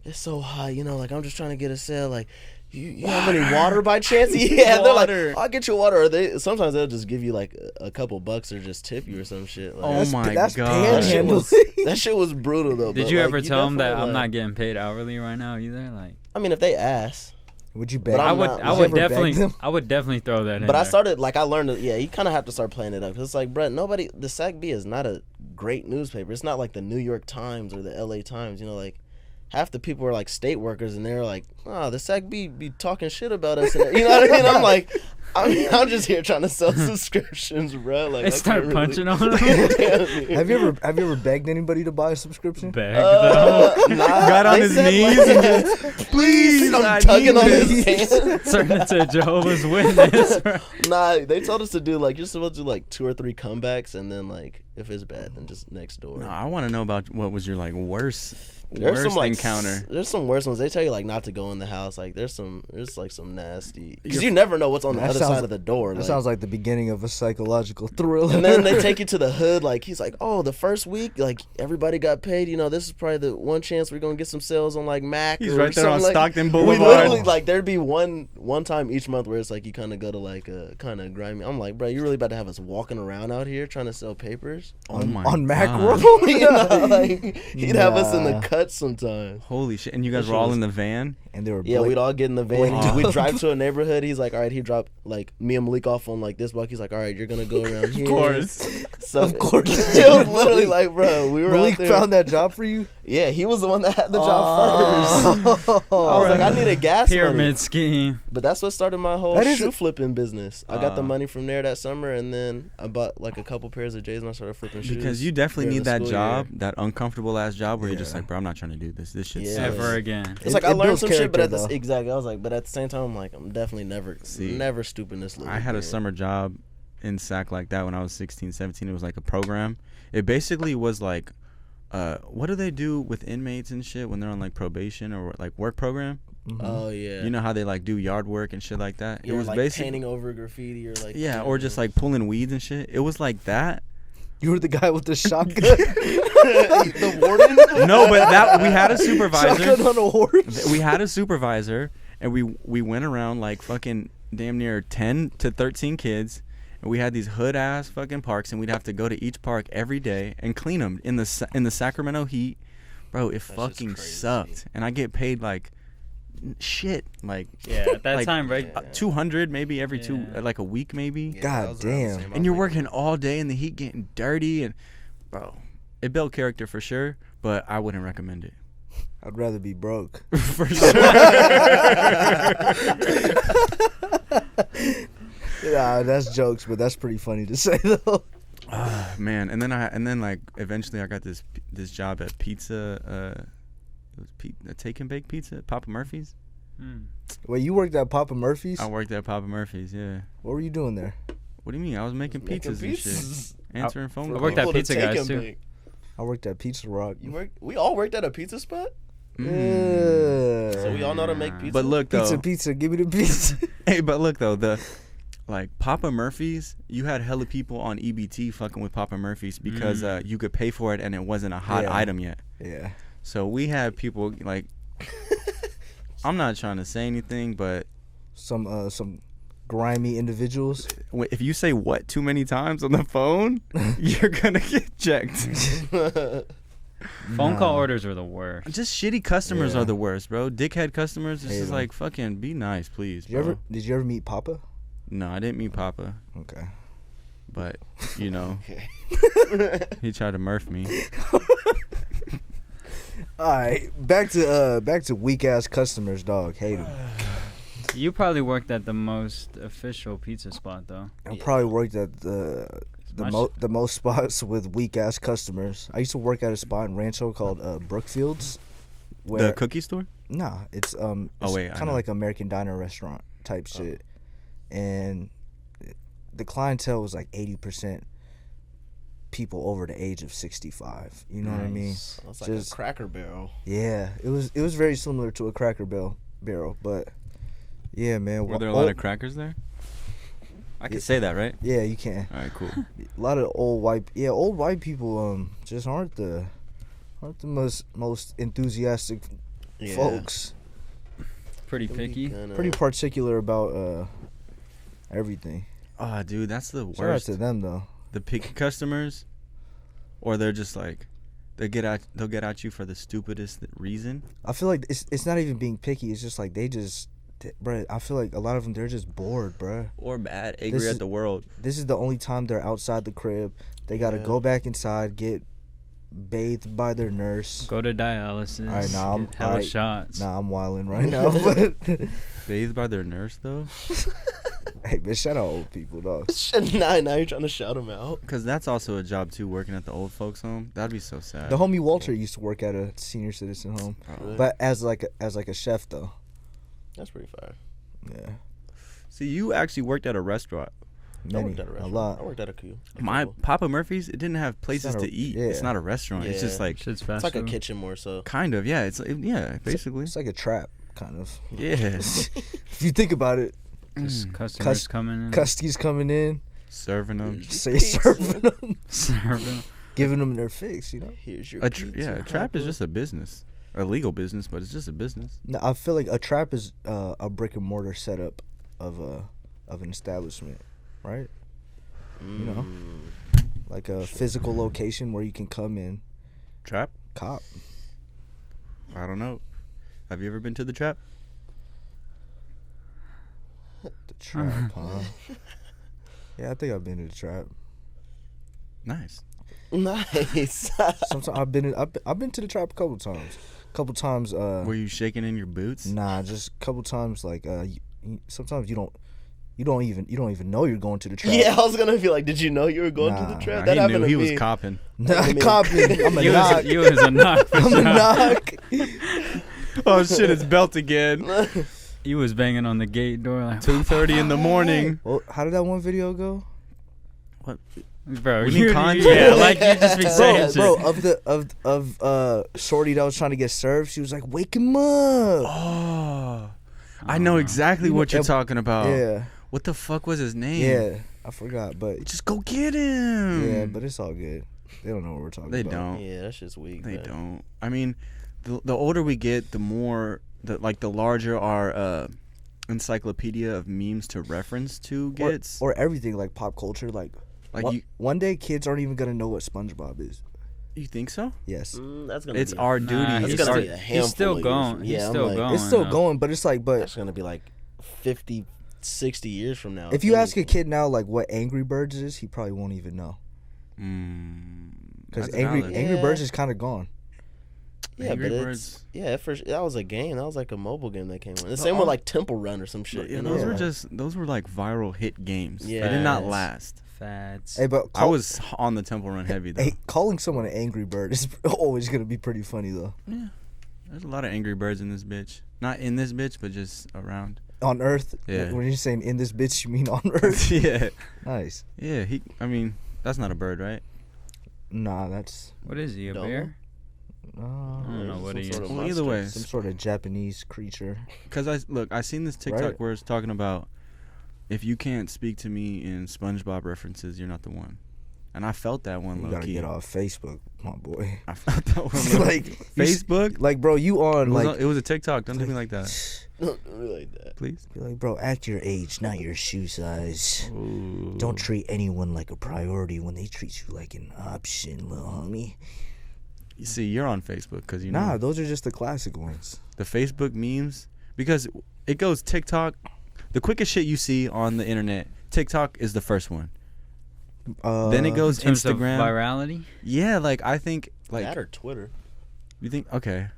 it's so hot, you know, like I'm just trying to get a sale. Like, you have any water by chance? Yeah, they're Water. like, I'll get you water. Or sometimes they'll just give you like a couple bucks or just tip you or some shit. Like, Oh my that's God. that shit panhandling. was that shit was brutal though. Did but, you like, ever tell them that definitely, I'm like- not getting paid hourly right now either? Like, I mean, if they ask. Would you bet? But I I'm would, not- I would would you ever beg definitely, them? I would definitely throw that in. But I there. started, like, I learned, you kind of have to start playing it up. Because it's like, bruh, the SAC-B is not a great newspaper. It's not like the New York Times or the LA Times. You know, like, half the people are, like, state workers, and they're like, oh, the SAC-B be talking shit about us. And, you know what I mean? I'm like, I'm just here trying to sell subscriptions, bro. Like, They start punching on them. Have you ever begged anybody to buy a subscription? Bag though. Got on his knees and please, I I'm tugging need on this." his pants. Turn into a Jehovah's Witness. Bro. Nah, they told us to do, like, you're supposed to do, like, 2 or 3 comebacks, and then, like, if it's bad, then just next door. No, I want to know about what was your like worst There's some, like, encounter. There's some worse ones. They tell you, like, not to go in the house. Like there's like some nasty, because you never know what's on the other side of the door. That sounds like the beginning of a psychological thriller. And then they take you to the hood. Like he's like, oh, the first week, like everybody got paid. You know, this is probably the one chance we're gonna get some sales on like Mac. He's or right there on like, Stockton we Boulevard. literally like there'd be one time each month where it's like you kind of go to like a kind of grimy. I'm like, bro, you really about to have us walking around out here trying to sell papers on macro? you know, like he'd have us in the cut sometimes. Holy shit! And you guys were all in the van. And they were we'd all get in the van. We'd drive to a neighborhood. He's like, all right, he dropped like me and Malik off on like this block. He's like, all right, you're gonna go around here. Of course. So Of course. it was literally like, bro, we were Malik out there. found that job for you? Yeah, he was the one that had the job first. I was like, I need a gas Pyramid money. scheme. But that's what started my whole That is shoe flipping business. I got the money from there that summer, and then I bought like a couple pairs of J's and I started flipping shoes. Because you definitely during need the that school job, year. that uncomfortable ass job where you're just Yeah. like, bro, I'm not trying to do this. This shit's Yeah. Ever again. It's like I learned builds some shit, but character, at the though. exactly, I was like, but at the same time, I'm like, I'm definitely never stooping this low. I had a summer job in SAC like that when I was 16, 17. It was like a program. It basically was like, what do they do with inmates and shit when they're on like probation or like work program? Oh yeah. You know how they like do yard work and shit like that? Yeah, It was like basically painting over graffiti or like or just like pulling weeds and shit. It was like that. You were the guy with the shotgun. the warden. No, but that we had a supervisor. Shotgun on a horse. We had a supervisor, and we went around like fucking damn near 10 to 13 kids, and we had these hood ass fucking parks, and we'd have to go to each park every day and clean them in the Sacramento heat, bro. It fucking crazy. sucked, and I get paid like shit, like Yeah, at that like, time, right? 200 maybe every Yeah. like a week maybe, God damn. and you're working all day in the heat, getting dirty, and bro, it built character for sure, but I wouldn't recommend it. I'd rather be broke. For sure. Yeah, that's jokes, but that's pretty funny to say though. Man, and then like eventually I got this job at pizza, it was take and bake pizza, Papa Murphy's. Wait, you worked at Papa Murphy's? I worked at Papa Murphy's, yeah. What were you doing there? What do you mean? I was making pizzas and shit, answering phone I calls. worked at People to Pizza take Guys, and too. bake. I worked at Pizza Rock. We all worked at a pizza spot, Yeah. so we all know how to make pizza. But look though, Pizza, give me the pizza. hey, but look though, the like Papa Murphy's, you had hella people on EBT fucking with Papa Murphy's because you could pay for it and it wasn't a hot Yeah. item yet. Yeah. So we had people like, I'm not trying to say anything, but Some grimy individuals. if you say what too many times on the phone, you're gonna get checked. Phone call orders are the worst. Just shitty customers Yeah. are the worst, bro. Dickhead customers. It's Hate just 'em. like fucking be nice, please, bro. Did you ever meet Papa? No, I didn't meet Papa, Okay. but you know, Okay. he tried to murf me. All right, back to weak ass customers, dog. Hate them. You probably worked at the most official pizza spot, though. I probably worked at the most spots with weak ass customers. I used to work at a spot in Rancho called Brookfields. The cookie store? Nah, it's wait, I kind of know. like American diner restaurant type shit, and the clientele was like 80% people over the age of 65. You know what I mean? Nice. It's like Just- a Cracker Barrel. Yeah, it was very similar to a Cracker Barrel, but yeah, man. Were there a lot of crackers there? I can say that, right? Yeah, you can. All right, cool. A lot of old white people just aren't the most enthusiastic Yeah. folks. Pretty picky. Pretty particular about everything. Ah, dude, that's the Shout out worst. to them though. The picky customers, or they're just like, they'll get at you for the stupidest reason. I feel like it's not even being picky. It's just like bruh, I feel like a lot of them, they're just bored, bruh. Or mad, angry This is- at the world. This is the only time they're outside the crib. They gotta Yeah. go back inside, get bathed by their nurse. Go to dialysis. All right, now I'm- get hella all right. shots. Nah, I'm wilding right now, but Bathed by their nurse, though? hey, man, shout out old people, dog. now you're trying to shout them out. Because that's also a job, too, working at the old folks' home. That'd be so sad. The homie Walter used to work at a senior citizen home, Really? but as like a chef though. That's pretty fire. Yeah, See, you actually worked at a restaurant. I many, worked at a a restaurant. lot. I worked at a queue. My Papa Murphy's, it didn't have places not a- to eat. yeah. It's not a restaurant. It's just Yeah. like, Shit's fast It's like a food. kitchen more so. kind of, yeah. It's yeah, basically. It's like a trap, kind of. Yes. If you think about it, Just customers coming in. Cuskies coming in, Serving them. say serving them, Serving. giving them their fix. Here's your A pizza, trap is Papa. just a business. A legal business, but it's just a business. No, I feel like a trap is a brick and mortar setup of an establishment, right? You know, like a physical location where you can come in, Trap? cop. I don't know. Have you ever been to the trap? The trap, huh? Yeah, I think I've been to the trap. Nice. Nice. Sometimes I've been to the trap a couple times. Couple times. Were you shaking in your boots? Nah, just a couple times. Like sometimes you don't even know you're going to the trap. Yeah, I was gonna be like, did you know you were going to Nah. the trap? Nah, That he happened knew to he me. was copping. Nah, copy. I'm a knock. You was a knock. for I'm a sure. knock. Oh shit! It's belt again. You was banging on the gate door like, 2:30 in the morning. Well, how did that one video go? What? bro. We need context. Yeah, like you just be saying Bro, shit. of shorty that was trying to get served, she was like, "Wake him up." Oh, I know exactly You know, what you're talking about. Yeah, What the fuck was his name? yeah. I forgot, but Just go get him. yeah, but it's all good. They don't know what we're talking They about. don't. Yeah, that's just weak. They man. don't. I mean, the older we get, the more the larger our encyclopedia of memes to reference to gets. Or everything like pop culture. Like one day, kids aren't even gonna know what SpongeBob is. You think so? Yes, That's gonna. It's be, our Nah, duty. That's he's gonna It's be our- a handful. He's still of years going. from- He's yeah, I'm still like, going. it's still though. going, but it's like, but That's gonna be like 50, 60 years from now. if you ask a kid now like what Angry Birds is, he probably won't even know. Because That's Angry valid. Angry Yeah. Birds is kind of gone. Yeah, Angry but Birds. that was a game. That was like a mobile game that came on. The But same all- with like Temple Run or some shit. Yeah, You those know? were like viral hit games. Yeah. They did not Yes. last. Fads. Hey, but I was on the Temple Run heavy though. Hey, calling someone an Angry Bird is always gonna be pretty funny though. Yeah. There's a lot of Angry Birds in this bitch. Not in this bitch, but just around. On Earth, Yeah. when you're saying in this bitch, you mean on Earth? Yeah. Nice. Yeah, I mean, that's not a bird, right? Nah, that's What is he? A Double? bear? I uh, don't know Some what he sort is. of Well, either way. some sort of Japanese creature. Because I seen this TikTok Right. where it's talking about if you can't speak to me in SpongeBob references, you're not the one. And I felt that one You low gotta key. get off Facebook, my boy. I felt that one low Like key. you s- Facebook? Like, bro, you on It was, like it was a TikTok. Don't do me like that, Really like that. please. be like, bro, act your age, not your shoe size. Ooh. Don't treat anyone like a priority when they treat you like an option, little homie. You see, you're on Facebook because you know Nah, those are just the classic ones. the Facebook memes, because it goes TikTok. The quickest shit you see on the internet, TikTok is the first one. Then it In goes terms of Instagram. virality? Yeah, like I think like That or Twitter. you think okay,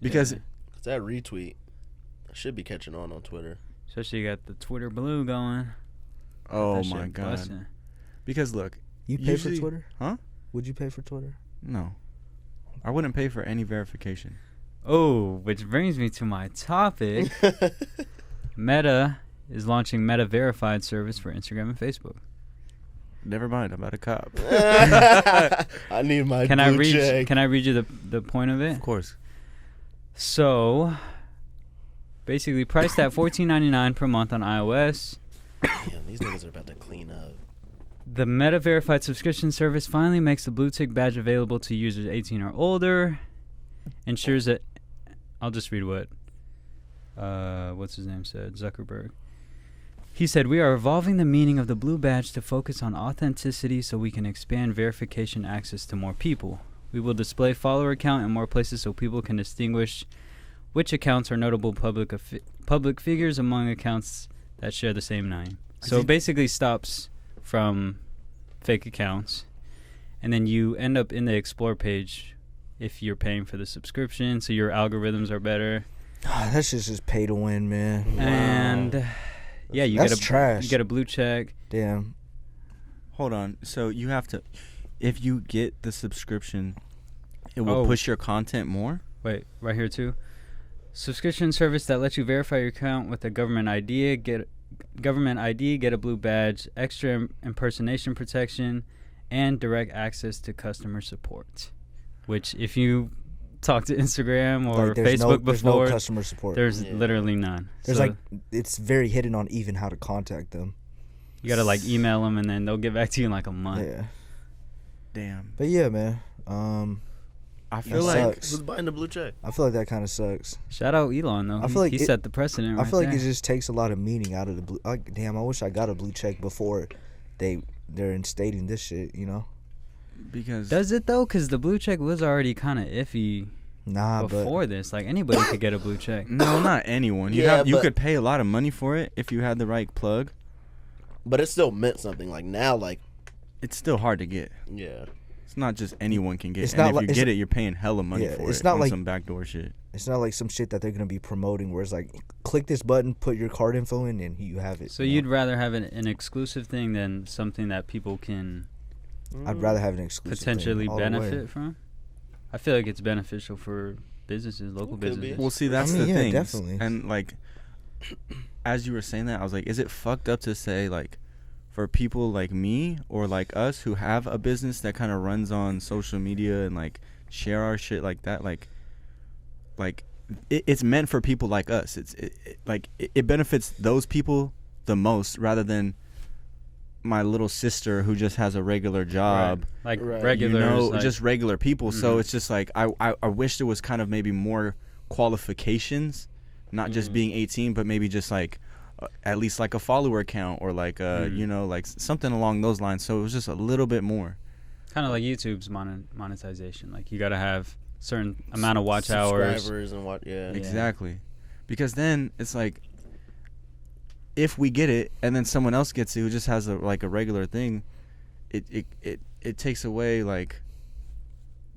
because Yeah. 'Cause that retweet should be catching on Twitter. Especially you got the Twitter blue going. oh That my shit god, busting. because look, You pay usually- for Twitter? Huh? Would you pay for Twitter? No, I wouldn't pay for any verification. Oh, which brings me to my topic. Meta is launching Meta Verified service for Instagram and Facebook. Never mind, I'm not a cop. I need my Can I blue read? check. Can I read you the point of it? Of course. So, basically, priced at $14.99 per month on iOS, Damn, these niggas are about to clean up. the Meta Verified subscription service finally makes the blue tick badge available to users 18 or older. Ensures that I'll just read what what's his name said, Zuckerberg. He said, "We are evolving the meaning of the blue badge to focus on authenticity so we can expand verification access to more people. We will display follower count in more places so people can distinguish which accounts are notable public figures among accounts that share the same name." So it basically stops from fake accounts, and then you end up in the explore page if you're paying for the subscription, so your algorithms are better. That's just pay to win, man. And yeah, you That's get a trash. you get a blue check. Damn. Hold on. So you have to, if you get the subscription, it will Oh. push your content more. Wait, right here too. Subscription service that lets you verify your account with a government ID, get a blue badge, extra impersonation protection, and direct access to customer support. Which, if you talked to Instagram or Like, there's Facebook there's before. no customer support. There's Yeah. literally none. There's So like it's very hidden on even how to contact them. you gotta like email them and then they'll get back to you in like a month. Yeah, Damn. but yeah, man. I feel That like sucks. Who's buying the blue check? I feel like that kind of sucks. Shout out Elon though. I feel like he it- set the precedent. I right feel like there. it just takes a lot of meaning out of the blue. Like, damn, I wish I got a blue check before they're instating this shit. You know? because Does it though? Because the blue check was already kind of iffy Nah, before this. Like anybody could get a blue check. no, not anyone. You Yeah, you but- could pay a lot of money for it if you had the right plug. But it still meant something. Like now, like It's still hard to get. yeah. It's not just anyone can get. It's And not if like- you it's get not- it, you're paying hella money Yeah, for it's it not on like- some backdoor shit. it's not like some shit that they're gonna be promoting where it's like, click this button, put your card info in, and you have it. So you know? you'd rather have an exclusive thing than something that people can I'd rather have an exclusive thing potentially all the way. benefit from? I feel like it's beneficial for businesses, local It could be. businesses. Well, see, that's I mean, the yeah, thing. definitely. And like, as you were saying that, I was like, is it fucked up to say like, for people like me or like us who have a business that kind of runs on social media and like share our shit like that, like it's meant for people like us. It benefits those people the most rather than my little sister who just has a regular job. Like Right. regulars, You know, like, just regular people. So Mhm. it's just like I wish there was kind of maybe more qualifications, not just Mhm. being 18, but maybe just like at least like a follower count or like Mhm. you know, like something along those lines. So it was just a little bit more. kind of like YouTube's monetization. Like you gotta have certain amount of watch hours. Subscribers and what? Yeah. Yeah. Exactly, because then it's like if we get it and then someone else gets it who just has a regular thing, it takes away like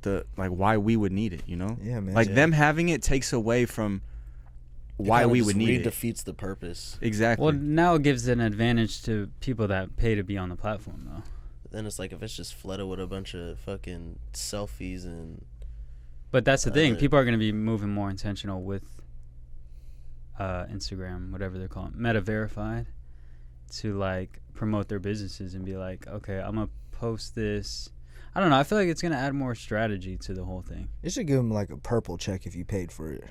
the like why we would need it, you know? Yeah, man. Like Yeah. them having it takes away from It why kinda we just would need it. defeats the purpose. Exactly. Well, now it gives an advantage to people that pay to be on the platform, though. Then it's like if it's just flooded with a bunch of fucking selfies and But that's the thing. Right. People are going to be moving more intentional with Instagram, whatever they're calling it, Meta Verified, to like promote their businesses and be like, okay, I'm going to post this. I don't know. I feel like it's going to add more strategy to the whole thing. It should give them like a purple check if you paid for it.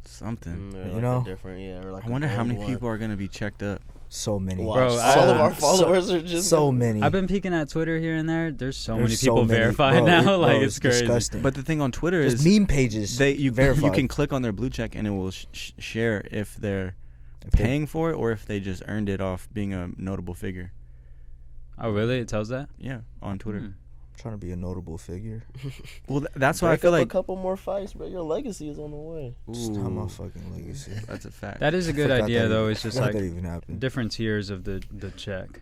Something. or You like know? a different, yeah. Or like I wonder a how many gold one. people are gonna be checked up. So many. Watch, Bro, all of our so- followers are just So many. I've been peeking at Twitter here and there. There's so There's many so people many. verified Bro, now. Like, bro, it's crazy. disgusting. But the thing on Twitter There's is meme pages. you verified. can click on their blue check and it will share if they're paying for it or if they just earned it off being a notable figure. Oh, really? It tells that? Yeah, on Twitter. Hmm. Trying to be a notable figure. Well, that's why I Break feel up like a couple more fights, bro. Your legacy is on the way. It's not my Ooh, fucking legacy. that's a fact. That is a good Forgot idea, that though. even- It's just forgot like that even happened. different tiers of the check.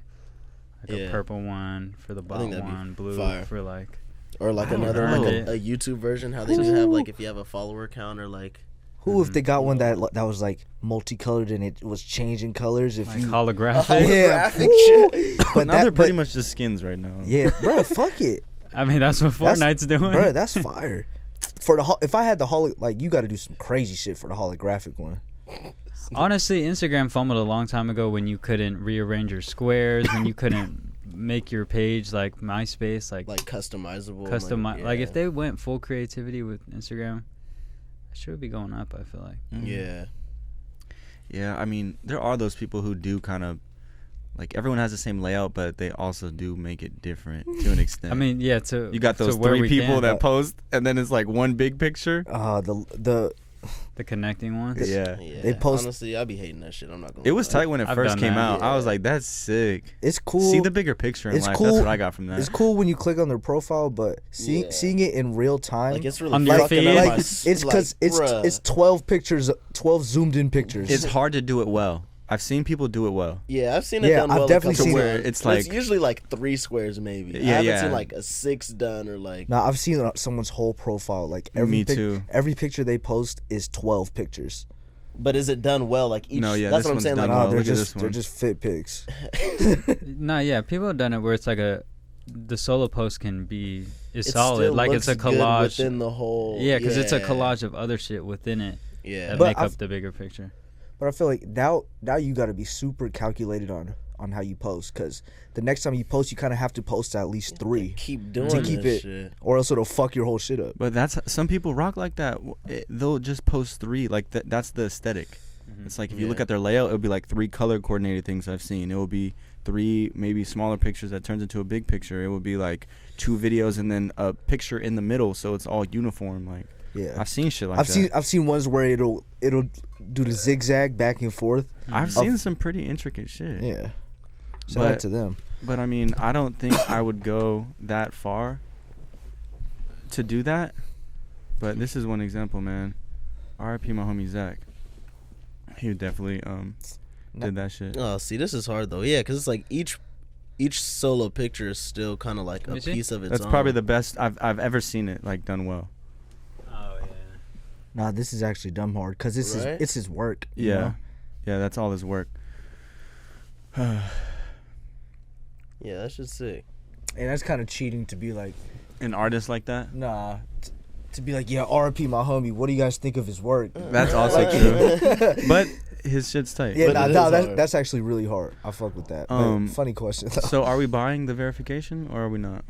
Like Yeah. a purple one for the I bot think that'd be one, blue fire. for like. Or like I don't another know. like Yeah. a YouTube version, how they just have like if you have a follower count or like Who if they got Mhm. one that was like multicolored and it was changing colors? If Like you holographic. Yeah, holographic woo! shit. But now they're that, pretty but, much just skins right now. yeah, bro, fuck it, I mean, that's what That's- Fortnite's doing. bro, that's fire. For the if I had the like you got to do some crazy shit for the holographic one. Honestly, Instagram fumbled a long time ago when you couldn't rearrange your squares, when you couldn't make your page like MySpace, like customizable. like if yeah. they went full creativity with Instagram, it should be going up. I feel like. Mhm. Yeah. Yeah, I mean, there are those people who do kind of like everyone has the same layout, but they also do make it different to an extent. I mean, yeah. To you got to those where three we people can, that post, and then it's like one big picture. the connecting ones. Yeah. Yeah. They post- Honestly, I be hating that shit. I'm not gonna It was lie. tight when it I've first done came that. out. I was Yeah. like, that's sick. It's cool. See the bigger picture in It's life. cool. That's what I got from that. It's cool when you click on their profile, but Yeah. seeing it in real time, Like it's really On your fucking feed? up like my it's s- because like, bruh. it's 12 pictures, 12 zoomed in pictures. It's hard to do it well. I've seen people do it well. Yeah, I've seen it Yeah, done I've well. definitely a couple seen it. Where times. it's But like- it's usually like 3 squares maybe. I Yeah, haven't yeah. seen like a 6 done or like. Now I've seen someone's whole profile. Like every Me too. Every picture they post is 12 pictures. But is it done well? Like each. No, yeah, that's this what I'm one's saying. done Like, well. they're look at just this they're one. just fit pics. No, yeah. People have done it where it's like the solo post is it solid. still Like it's a looks good collage. within the whole. Yeah, because it's a collage of other shit within it Yeah. that But make I've- up the bigger picture. But I feel like now you got to be super calculated on on how you post, because the next time you post, you kind of have to post at least 3 Keep doing to keep that it, shit. or else it'll fuck your whole shit up. But that's some people rock like that. They'll just post 3. Like that's the aesthetic. It's like if you look at their layout, it'll be like 3 color coordinated things I've seen. It will be 3 maybe smaller pictures that turns into a big picture. It will be like 2 videos and then a picture in the middle, so it's all uniform. Like Yeah, I've seen shit like that. I've seen ones where it'll do the zigzag back and forth. I've seen some pretty intricate shit. Yeah, shout out to them. But I mean, I don't think I would go that far to do that. But this is one example, man. R.I.P. my homie Zach. He would definitely did that shit. Oh, see, this is hard though. Yeah, because it's like each solo picture is still kind of like a piece of its That's own. probably the best I've ever seen it like done well. Oh yeah. Nah, this is actually dumb hard because it's his work. you Yeah, know? yeah, that's all his work. Yeah, that's just sick. And that's kind of cheating to be like, An artist like that. nah, to be like, yeah, R.I.P. my homie. What do you guys think of his work? That's also true. But his shit's tight. Yeah, But it nah, is hard. that's actually really hard. I fuck with that. But funny question though. So are we buying the verification or are we not?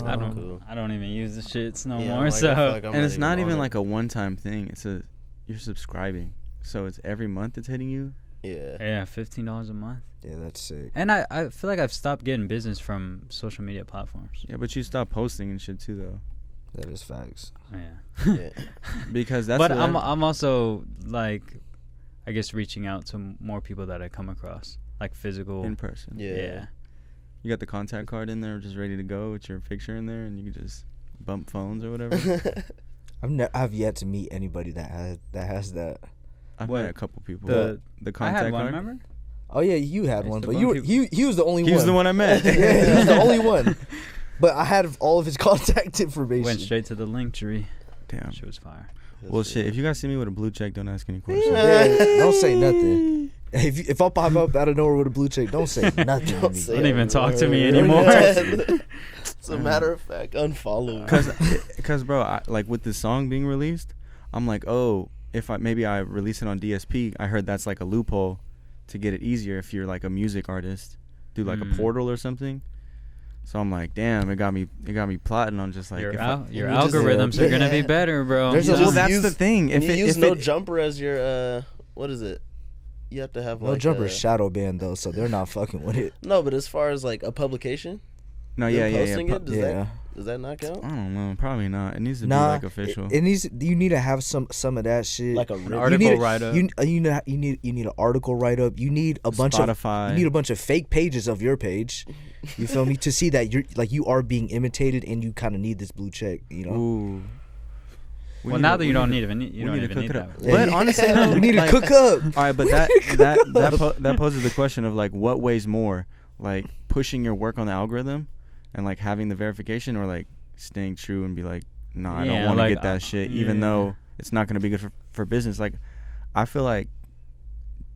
I don't. Cool. I don't even use the shits no Yeah, more. I'm like, I feel So like I'm And it's not on even it. like a one-time thing. You're subscribing. So it's every month it's hitting you. Yeah. yeah, $15 a month. Yeah, that's sick. And I feel like I've stopped getting business from social media platforms. Yeah, but you stop posting and shit too though. That is facts. Yeah. Yeah. Because that's But what I'm also like, I guess reaching out to more people that I come across, like physical. in person. Yeah. You got the contact card in there just ready to go with your picture in there and you can just bump phones or whatever. I've yet to meet anybody that has that. I've What? met a couple people. The The I contact had one, card. remember? Oh yeah, you had I one, used to but bump you were, people. he was the only He one. was the one I met. Yeah, he was the only one. But I had all of his contact information. Went straight to the link tree. Damn. She was fire. Well, shit. If you guys see me with a blue check, don't ask any questions. Yeah, don't say nothing. If I pop up out of nowhere with a blue check, don't say nothing. to Don't me. say Don't even talk to me word. anymore. As a matter of fact, unfollow. Cause bro, like with this song being released, I'm like, oh, if maybe I release it on DSP, I heard that's like a loophole to get it easier if you're like a music artist, do like a portal or something. So I'm like, damn, it got me plotting on just like Your if your you just- algorithms are gonna be Yeah. better, bro. There's a- well, Just that's use- the thing. If you use if no it- jumper as your what is it? You have to have No like jumper a, shadow banned though, so they're not fucking with it. No, but as far as like a publication, no, them yeah, posting it, does Yeah. does that not count? I don't know, probably not. It needs to be Nah, like official. It needs. You need to have some of that shit. Like a An written- article you need, write-up. You need an article write up. You need a bunch Spotify. of. You need a bunch of fake pages of your page. You feel me? To see that you are being imitated and you kind of need this blue check. You know. Ooh. Well, now that you don't even need cook it that. up. Yeah, But honestly, no, we need like- to cook up. All right, but that poses the question of like what weighs more, like pushing your work on the algorithm, and like having the verification, or like staying true and be like, nah, I don't Yeah, want to like, get that shit, even yeah. though it's not gonna be good for business. Like, I feel like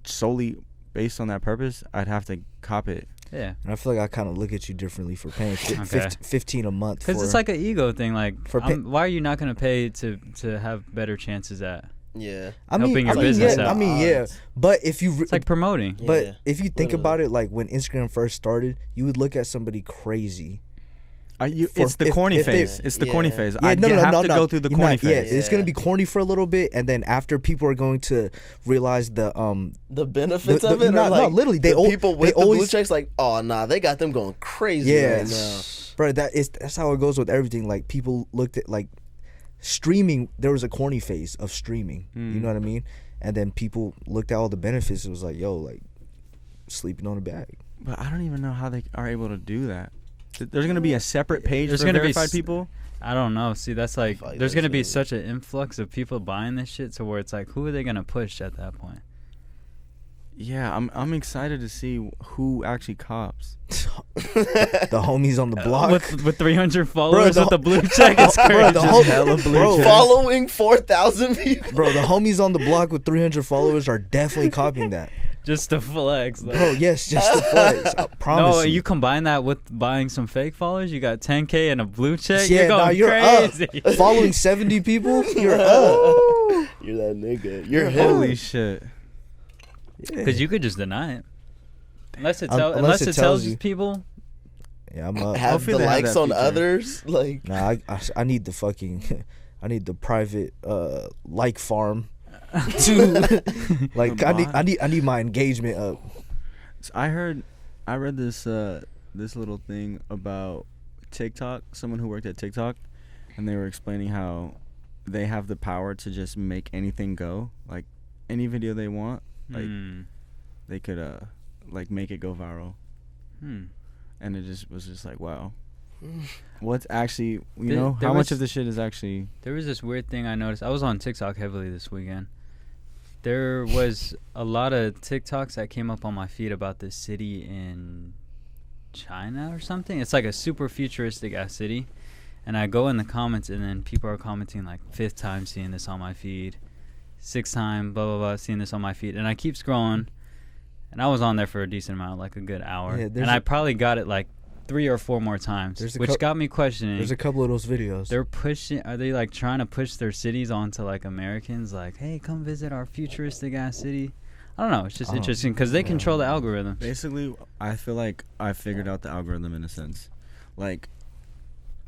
solely based on that purpose, I'd have to cop it. Yeah. And I feel like I kind of look at you differently for paying Okay. 15 a month. Because it's like an ego thing. Like, for why are you not gonna pay to have better chances at? Yeah. helping your business out. yeah. But if you, It's like promoting. but Yeah, if you think literally. about it, like when Instagram first started, you would look at somebody crazy. It's the if- corny if they- phase. It's the Yeah. corny phase. Yeah, I'd no, have to go through the You're corny not- Yeah, phase. it's gonna Yeah. be corny for a little bit, and then after people are going to realize the benefits the- of it. no, or no, like literally, they the al- people they with the blue always- checks, like, oh nah, they got them going crazy yeah, right now. bro. That's how it goes with everything. Like people looked at like streaming. There was a corny phase of streaming. You know what I mean? And then people looked at all the benefits. It was like, yo, like sleeping on a bag. But I don't even know how they are able to do that. There's gonna be a separate page There's for gonna be verified people. I don't know. See, that's like Fuck, there's that's gonna be really- such an influx of people buying this shit to where it's like, who are they gonna push at that point? Yeah, I'm excited to see who actually cops. The homies on the block. With 300 followers the with the blue check, it's Bro, crazy. the whole- hella blue bro, check. Following 4,000 people. Bro, the homies on the block with 300 followers are definitely copying that. Just to flex. Like. Bro, yes, just the flex. I promise No, you. you combine that with buying some fake followers. You got 10K and a blue check. Yeah, you're going nah, you're crazy. up. Following 70 people, you're up. You're that nigga. You're him. Holy shit! Because you could just deny it. Unless it Unless it tells tells you. people. Yeah, I'm up. Have Hopefully the they have likes that on feature. others. Like, Nah, I need the fucking, I need the private like farm to like The I need my engagement up. So I read this this little thing about TikTok. Someone who worked at TikTok, and they were explaining how they have the power to just make anything go, like any video they want. Like they could like make it go viral. And it just was just like, wow. What's actually, you know, there how much was- of this shit is actually... There was this weird thing I noticed. I was on TikTok heavily this weekend. There was a lot of TikToks that came up on my feed about this city in China or something. It's like a super futuristic ass city. And I go in the comments, and then people are commenting like, 5th time seeing this on my feed, 6th time, blah, blah, blah, seeing this on my feed. And I keep scrolling. And I was on there for a decent amount, like a good hour. Yeah, and I probably got it like 3 or 4 more times, which got me questioning. There's a couple of those videos. Are they like trying to push their cities onto like Americans? Like, hey, come visit our futuristic ass city. I don't know. It's just interesting because they control the algorithm. Basically, I feel like I figured out the algorithm in a sense. Like,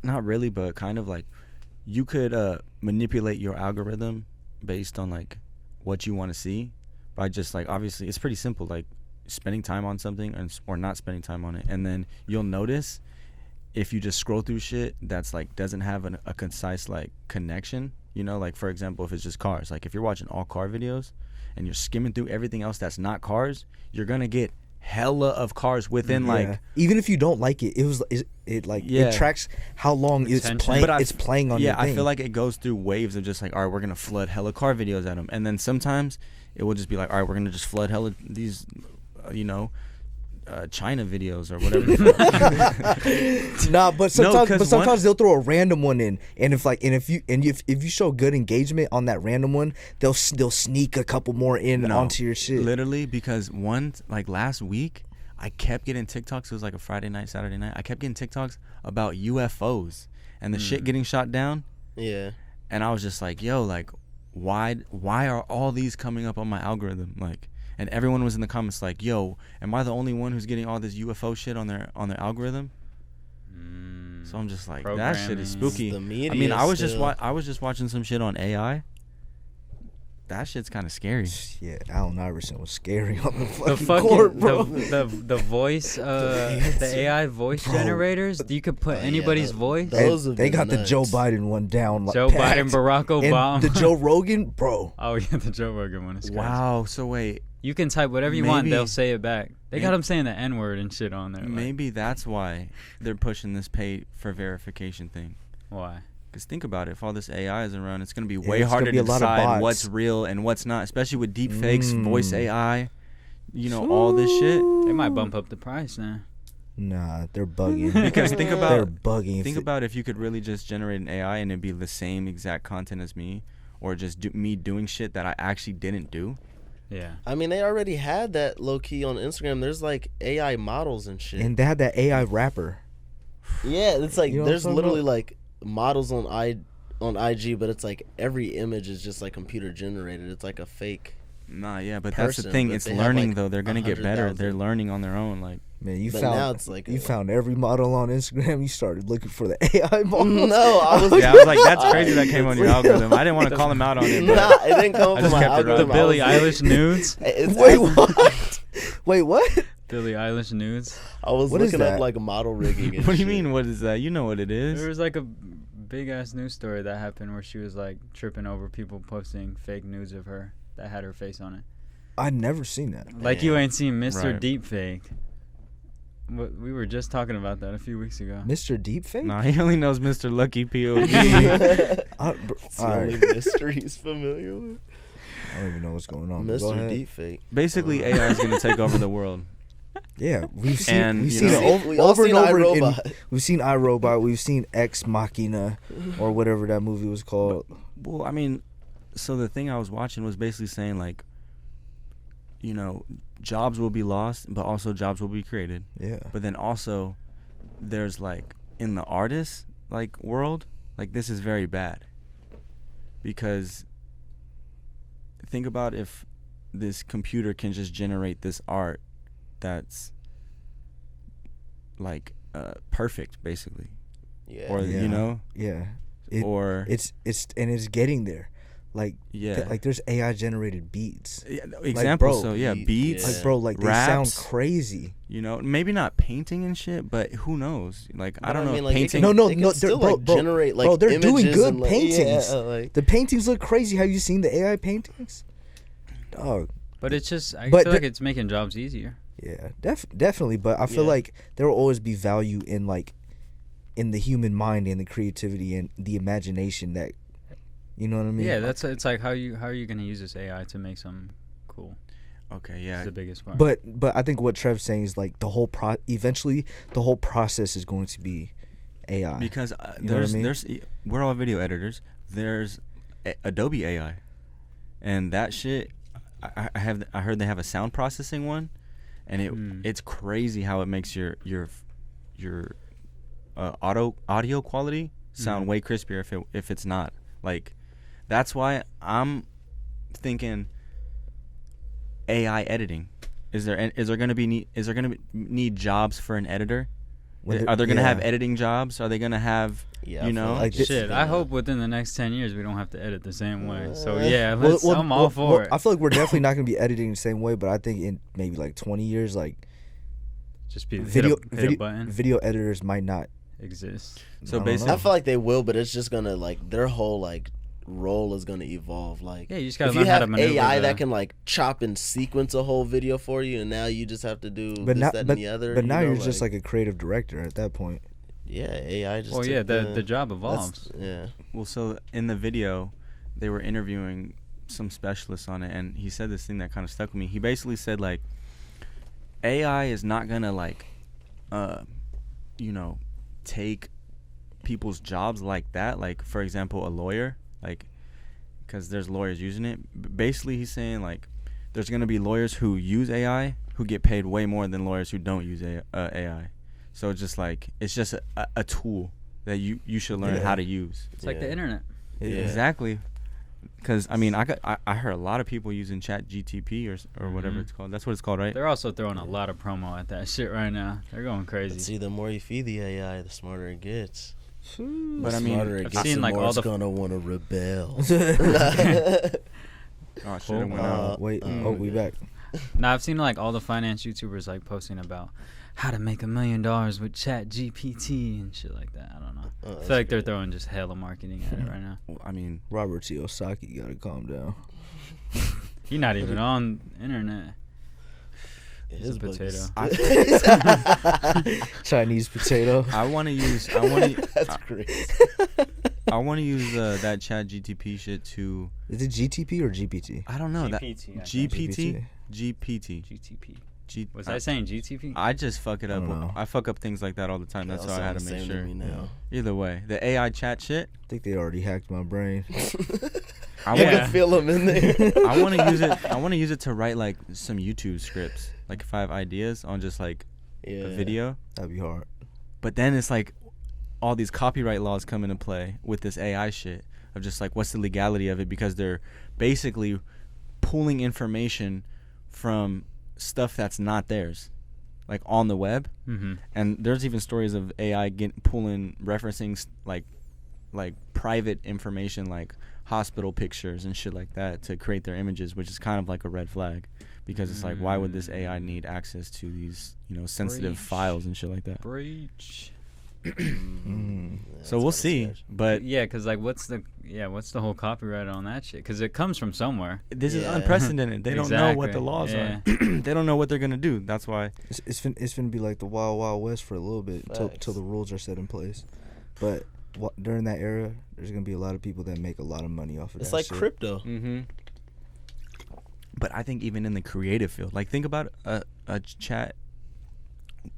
not really, but kind of like you could manipulate your algorithm based on like what you want to see by just like, obviously it's pretty simple, like spending time on something or not spending time on it, and then you'll notice if you just scroll through shit that's like doesn't have a concise like connection, you know, like for example, if it's just cars, like if you're watching all car videos and you're skimming through everything else that's not cars, you're gonna get hella of cars within like, even if you don't like it, it tracks how long it's Attention. playing. But It's playing on your thing. I feel like it goes through waves of just like, all right, we're gonna flood hella car videos at them, and then sometimes it will just be like, all right, we're gonna just flood hella these China videos or whatever. Nah, but sometimes, No, 'cause sometimes they'll throw a random one in, and if you show good engagement on that random one, they'll sneak a couple more in onto your shit. Literally, because like last week, I kept getting TikToks. It was like a Friday night, Saturday night. I kept getting TikToks about UFOs and the shit getting shot down. yeah. And I was just like, yo, like, why are all these coming up on my algorithm? Like, and everyone was in the comments like, yo, am I the only one who's getting all this UFO shit on their algorithm? So I'm just like, that shit is Programming. spooky. The media I mean, I was still- just watching some shit on AI. That shit's kind of scary. Yeah, Allen Iverson was scary on the The fucking court, fucking bro. the voice the AI voice Bro. generators. You could put anybody's voice. Those have They been got the nuts. Joe Biden one down. Like, Joe packed. Biden, Barack Obama. And the Joe Rogan, bro. Oh yeah, the Joe Rogan one is crazy. Wow. So wait, You can type whatever you want, Maybe- they'll say it back. They got maybe- him saying the N word and shit on there. Like, maybe that's why they're pushing this pay for verification thing. why? Because think about it, if all this AI is around, it's going to be Yeah, way it's gonna harder be to a lot of decide bots. what's real and what's not, especially with deep fakes, voice AI, you know, all this shit. They might bump up the price now. Nah, they're bugging. Because think they're about bugging. think about if you could really just generate an AI and it'd be the same exact content as me, or just me doing shit that I actually didn't do. Yeah. I mean, they already had that low key on Instagram. There's like AI models and shit. And they had that AI rapper. Yeah, it's like You know what I'm there's talking literally about? like models on IG, but it's like every image is just like computer generated. It's like a fake. Nah, yeah, but that's the Person, thing. but It's they have, learning like, though. They're gonna get better. 100,000. They're learning on their own. Like, Man, you But now found it's like you found every model on Instagram. You started looking for the AI model. No, I was. yeah, I was like, that's crazy that came on your algorithm. I didn't want to call them out on it. But Nah, it didn't come I from just my kept it The algorithm. running. I Billie was like- Eilish nudes. It's Wait, actually- what? Wait, what? Billie Eilish nudes. I was What is looking up that? like model rigging. And what do you shit. mean? What is that? You know what it There is. was like a big ass news story that happened where she was like tripping over people posting fake nudes of her that had her face on it. I'd never seen that. Like you ain't seen Mr. Right. Deepfake. We were just talking about that a few weeks ago. Mr. Deepfake? Nah, he only knows Mr. Lucky POV. It's the All only right. mystery he's familiar with. I don't even know what's going on. Go Mr. ahead. Deepfake. Basically, AI is gonna take over the world. Yeah, we've seen And, we've you seen know- it over, We all over and seen over. iRobot. We've seen iRobot. We've seen Ex Machina, or whatever that movie was called. Well, I mean, so the thing I was watching was basically saying like, you know, jobs will be lost, but also jobs will be created. Yeah. But then also, there's like in the artist like world, like this is very bad. Because think about if this computer can just generate this art that's like perfect, basically. Yeah. Or Yeah. you know, Yeah. or It's getting there. Like yeah, like there's AI generated beats. yeah, example. bro, So yeah, beats, Yeah. Like bro, like they raps, sound crazy. you know, maybe not painting and shit, but who knows? Like I But don't know, mean, if like, it painting. can- No, it can they're- still, bro, like, bro, generate, like, bro, they're doing images good and, like, paintings. yeah, like- The paintings look crazy. Have you seen the AI paintings? Dog. But it's just, I But feel the- like it's making jobs easier. Yeah, definitely. But I feel Yeah. like there will always be value in like in the human mind and the creativity and the imagination that, you know what I mean? Yeah, it's like how are you gonna use this AI to make something cool? Okay, That's yeah, the biggest part. But I think what Trev's saying is like eventually the whole process is going to be AI. because You know what I mean? we're all video editors. There's Adobe AI, and that shit. I heard they have a sound processing one, and it's crazy how it makes your audio quality sound way crispier if it's not. Like, that's why I'm thinking AI editing. Is there going to be need jobs for an editor? Are they going to have editing jobs? Are they going to have Yeah, you I feel know? like Shit, it's I gonna- hope within the next 10 years we don't have to edit the same way. So Uh, yeah, I'm all for it. I feel like we're definitely not going to be editing the same way, but I think in maybe like 20 years, like Just be video hit a button. video editors might not Exists. So I don't basically- know. I feel like they will, but it's just gonna like their whole like role is gonna evolve. Like Yeah, you just gotta if you learn how to have maneuver AI the- that can like chop and sequence a whole video for you, and now you just have to do but this, now that, but, and the other. but you now know, you're just like a creative director at that point. yeah, AI just. Well, took yeah, the job evolves. that's- Yeah. Well, so in the video, they were interviewing some specialists on it, and he said this thing that kind of stuck with me. He basically said, like, AI is not gonna like, you know, take people's jobs like that. Like, for example, a lawyer, like, because there's lawyers using it. Basically, he's saying like, there's gonna be lawyers who use AI who get paid way more than lawyers who don't use AI. So it's just like it's just a tool that you should learn how to use. It's like the Yeah. internet. Yeah. Exactly. Because I mean, I heard a lot of people using Chat GTP or whatever Mhm. it's called. That's what it's called, right? They're also throwing a lot of promo at that shit right now. They're going But crazy. see, the more you feed the AI, the smarter it gets. But I The mean, smarter it I've gets, seen, the like, more all it's the- gonna want to rebel. Oh, shit, it went out. Wait, oh, we back. Now I've seen like all the finance YouTubers like posting about how to make $1 million with Chat GPT and shit like that. I don't know. Oh, I that's feel like they're great. throwing just hella marketing at it right now. I mean, Robert Kiyosaki, you gotta calm down. He's not even on internet. His He's a book is- Chinese potato. I want to use. That's great. I want to use that Chat GTP shit to. Is it GTP or GPT? I don't know that GPT, I think. GPT. GPT. GTP. G, Was I saying GTP? I just fuck it I up. don't know. I fuck up things like that all the time. That's why I had to make sure. Now. Either way, the AI chat shit. I think they already hacked my brain. I You Yeah. can feel them in there. I want to use it. I want to use it to write like some YouTube scripts. Like if I have ideas on just like Yeah. a video, That'd be hard. but then it's like all these copyright laws come into play with this AI shit of just like what's the legality of it, because they're basically pulling information from stuff that's not theirs, like on the web. Mm-hmm. And there's even stories of AI pulling referencing like private information, like hospital pictures and shit like that, to create their images, which is kind of like a red flag, because it's like, why would this AI need access to these, you know, sensitive Breach. files and shit like that? Breach. So we'll see, but Yeah, because like, what's the whole copyright on that shit? Because it comes from somewhere. this is Yeah. unprecedented. They don't know what the Exactly. laws Yeah. are. They don't know what they're gonna do. That's why. It's finna be like the wild wild west for a little bit Facts. till the rules are set in place. But during that era, there's gonna be a lot of people that make a lot of money off of It's that like shit. crypto. Mm-hmm. But I think even in the creative field, like think about a chat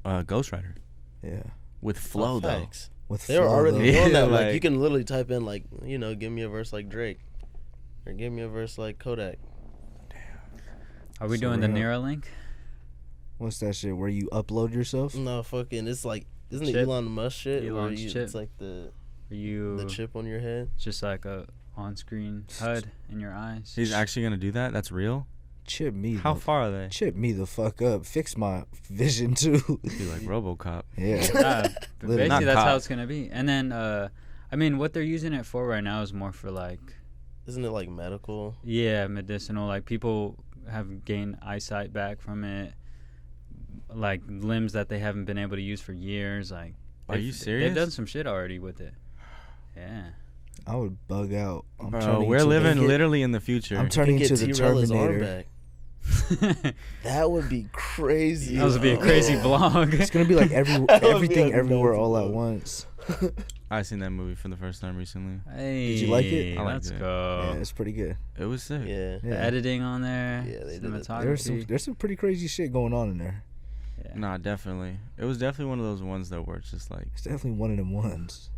ghostwriter Yeah. with flow though. Facts. With They were flow, already though. Yeah, doing that. Like, like- you can literally type in like, you know, give me a verse like Drake, or give me a verse like Kodak. Are we So doing the real. Neuralink? What's that shit where you upload yourself? No, fucking, it's like, isn't it Chip. Elon Musk shit? Where Elon's chip. It's like the Are you chip on your head. just like a on-screen HUD in your eyes? He's actually gonna do that. That's real. Chip me. How far are they? Chip me the fuck up. Fix my vision too. Be like RoboCop. Yeah. But Literally. basically, Not that's how cop. it's gonna be. And then, I mean, what they're using it for right now is more for like, Isn't it like medical? yeah, medicinal. Like people have gained eyesight back from it, like limbs that they haven't been able to use for years. Like, Are you serious? They've done some shit already with it. Yeah. I would bug out. Bro, we're living literally in the future. I'm turning Get into the T-Rail his arm Terminator. back. That would be crazy. That would be a crazy vlog. It's gonna be like would be everything a everywhere nuts all at vlog. once. I seen that movie for the first time recently. Hey, Did you like it? I liked let's it. go. Yeah, it's pretty good. It was sick. Yeah. The Yeah. editing on there. Yeah, they did it. Cinematography. There's some pretty crazy shit going on in there. Yeah. Nah, definitely. It was definitely one of those ones though where it's just like It's definitely one of them ones.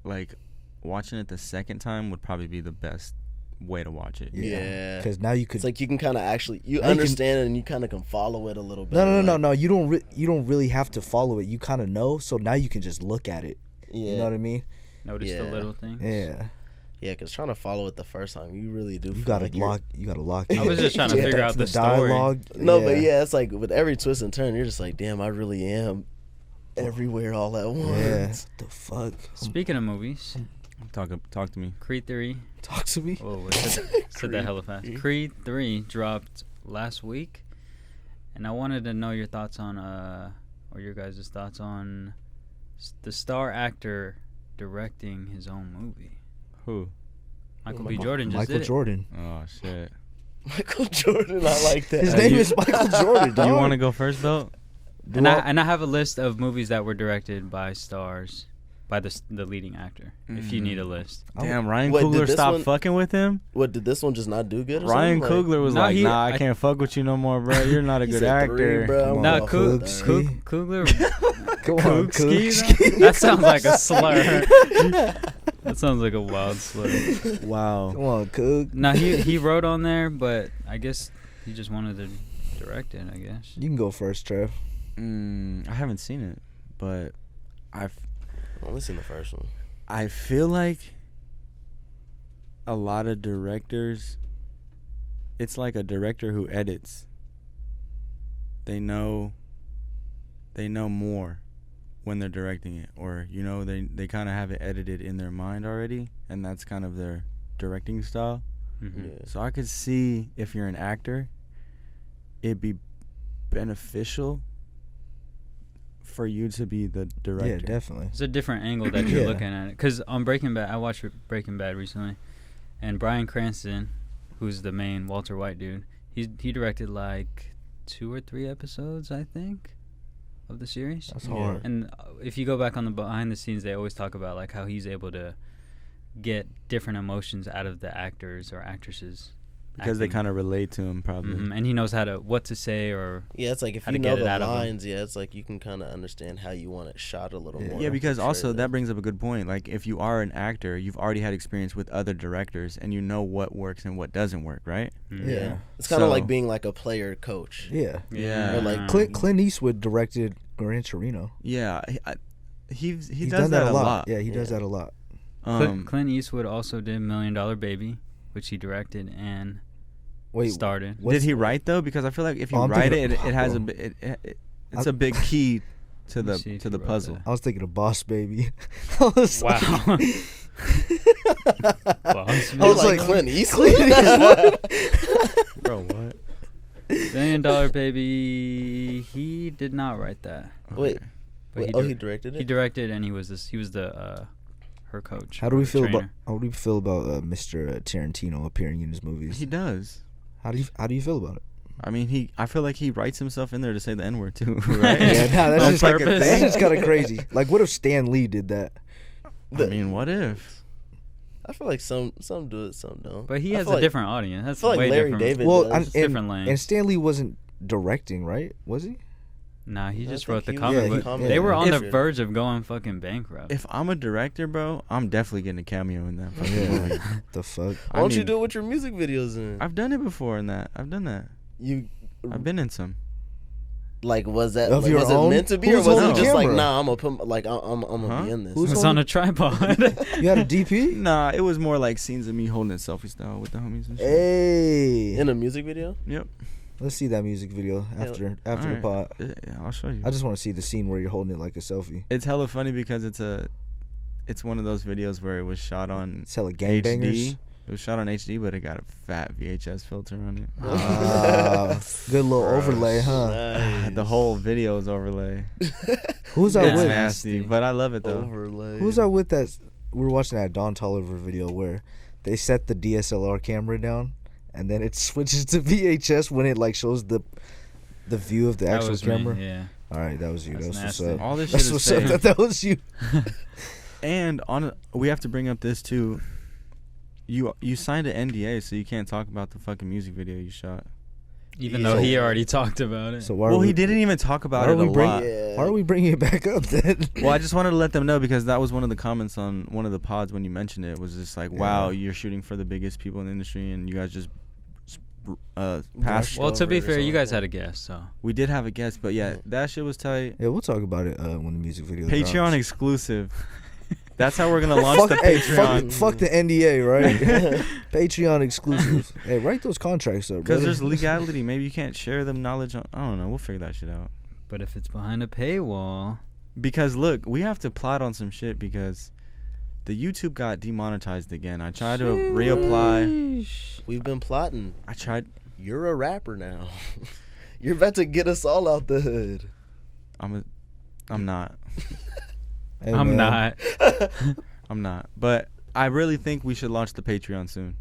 like watching it the second time would probably be the best way to watch it. Yeah. Because now you could. It's like you can kind of actually Now you understand it and you kind of can follow it a little bit. No. You don't really have to follow it. You kind of know. So now you can just look at it. Yeah. You know what I mean? Notice the Yeah. little things. Yeah. Yeah, because trying to follow it the first time, you really do. You feel gotta like you're- lock. You gotta lock. I was just trying to Yeah. figure out the story. dialogue. No, but yeah, it's like with every twist and turn, you're just like, damn, I really am everywhere all at once. Yeah. What the fuck? Speaking of movies, Talk to me. Creed 3. Talk to me. Whoa, I said that hella fast. Creed 3 dropped last week, and I wanted to know your thoughts on, or your guys' thoughts on the star actor directing his own movie. Who? Michael B. Jordan just Michael did it. Jordan. Oh shit. Michael Jordan, I like that. His name is Michael Jordan. Do you dog. want to go first, Belt? And I have a list of movies that were directed by stars, by the leading actor. If you need a list. Damn, Ryan Wait, did Coogler this stopped one- fucking with him. What, did this one just not do good or Ryan something? Coogler was No, like, he- "Nah, I I- can't fuck with you no more, bro. You're not a He good said actor." 3, bro. Come on, No, Coogski. Coogler. Come on, Kookski, Kookski. though? That sounds like a slur. That sounds like a wild slur. Wow. Come on, Coog. No, he wrote on there, but I guess he just wanted to direct it, I guess. You can go first, Trev. I haven't seen it, but I've only seen the first one. I feel like a lot of directors, it's like a director who edits. They know more when they're directing it, or they kind of have it edited in their mind already, and that's kind of their directing style. Mm-hmm. Yeah. So I could see, if you're an actor, it'd be beneficial for you to be the director. Yeah, definitely. It's a different angle that you're Yeah. looking at it. Because on Breaking Bad, I watched Breaking Bad recently, and Bryan Cranston, who's the main Walter White dude, he directed like 2 or 3 episodes, I think, of the series. That's Yeah. hard. And if you go back on the behind the scenes, they always talk about like how he's able to get different emotions out of the actors or actresses. Because they kind of relate to him, probably. And he knows what to say or Yeah, it's like if How you to know get it the out of 'em. lines, yeah, it's like you can kind of understand how you want it shot a little Yeah. more. Yeah, because also portrayed. that brings up a good point. Like, if you are an actor, you've already had experience with other directors, and you know what works and what doesn't work, right? Yeah. It's kind of So- like being like a player coach. Yeah. Yeah. Or like Clint Eastwood directed Gran Torino. Yeah, he He's does done that a lot. Yeah, he does Yeah. that a lot. Clint Eastwood also did $1 Million Baby, which he directed and Wait, started. what's- did he write though? Because I feel like if you Oh, I'm write thinking it, of it has a Pablo. it's a big key to Let me the see if to he the wrote puzzle. that. I was thinking of Boss Baby. I was Wow. like, Boss I I was was like like, Clint Eastwood. Bro, what? $1 Million Baby, he did not write that. Wait, But he directed it. he directed and he was the her coach. how do we or feel about trainer. Mr. Tarantino appearing in his movies? He does. How do you feel about it? I mean, I feel like he writes himself in there to say the N word too, right? Yeah, nah, that's On just like purpose. that's just kind of crazy. Like, what if Stan Lee did that? I mean, what if? I feel like some do it, some don't. But he I has feel a like- different audience. That's I feel like way Larry different. David Well, does. and, It's different lanes. and Stan Lee wasn't directing, right? Was he? Nah, he I just think wrote the he was comic the book. comic They were on the book. verge of going fucking bankrupt. If I'm a director, bro, I'm definitely getting a cameo in that fucking Yeah. movie. The fuck? Why don't you do it with your music videos then? I've done it before in that. I've done that. You I've been in some. Like, was that Of like, your was it own? meant to be, Who's or was holding it the just like, camera? nah, I'm gonna put like I'm gonna be in this. Who's It's holding- on a tripod. You had a DP? Nah, it was more like scenes of me holding it selfie style with the homies and shit. Hey, In a music video? Yep. let's see that music video after the Alright. pod. Yeah, I'll show you. I just want to see the scene where you're holding it like a selfie. It's hella funny because it's one of those videos where it was shot on It's hella gangbangers. HD. It was shot on HD, but it got a fat VHS filter on it. Good little overlay, huh? Nice. The whole video is overlay. Who's that It's with? nasty, but I love it though. Overlay. Who's that with? That we were watching that Don Tolliver video where they set the DSLR camera down and then it switches to VHS when it like shows the view of the That actual was me, camera. yeah. All right, that was you. That's That's what's nasty. up. All this shit That's is what's up. fake. That was you. And we have to bring up this too. You signed an NDA, so you can't talk about the fucking music video you shot. Even though he already talked about it. So why? Well, are we, he didn't even talk about why it are a we bring- lot. Yeah. Why are we bringing it back up then? Well, I just wanted to let them know because that was one of the comments on one of the pods when you mentioned it. Was just like, wow, you're shooting for the biggest people in the industry, and you guys just passed. Well, to over be it or fair, you guys something. had a guest, so. We did have a guest, but yeah, that shit was tight. Yeah, we'll talk about it when the music video Patreon drops. exclusive. That's how we're gonna launch the Patreon. Fuck the NDA, right? Patreon exclusive. Hey, write those contracts up. Because brother. there's legality. Maybe you can't share them knowledge on. I don't know. We'll figure that shit out. But if it's behind a paywall. Because look, we have to plot on some shit because the YouTube got demonetized again. I tried to reapply. We've been plotting. I tried. You're a rapper now. You're about to get us all out the hood. I'm not. Hey, I'm man. not. I'm not. But I really think we should launch the Patreon soon.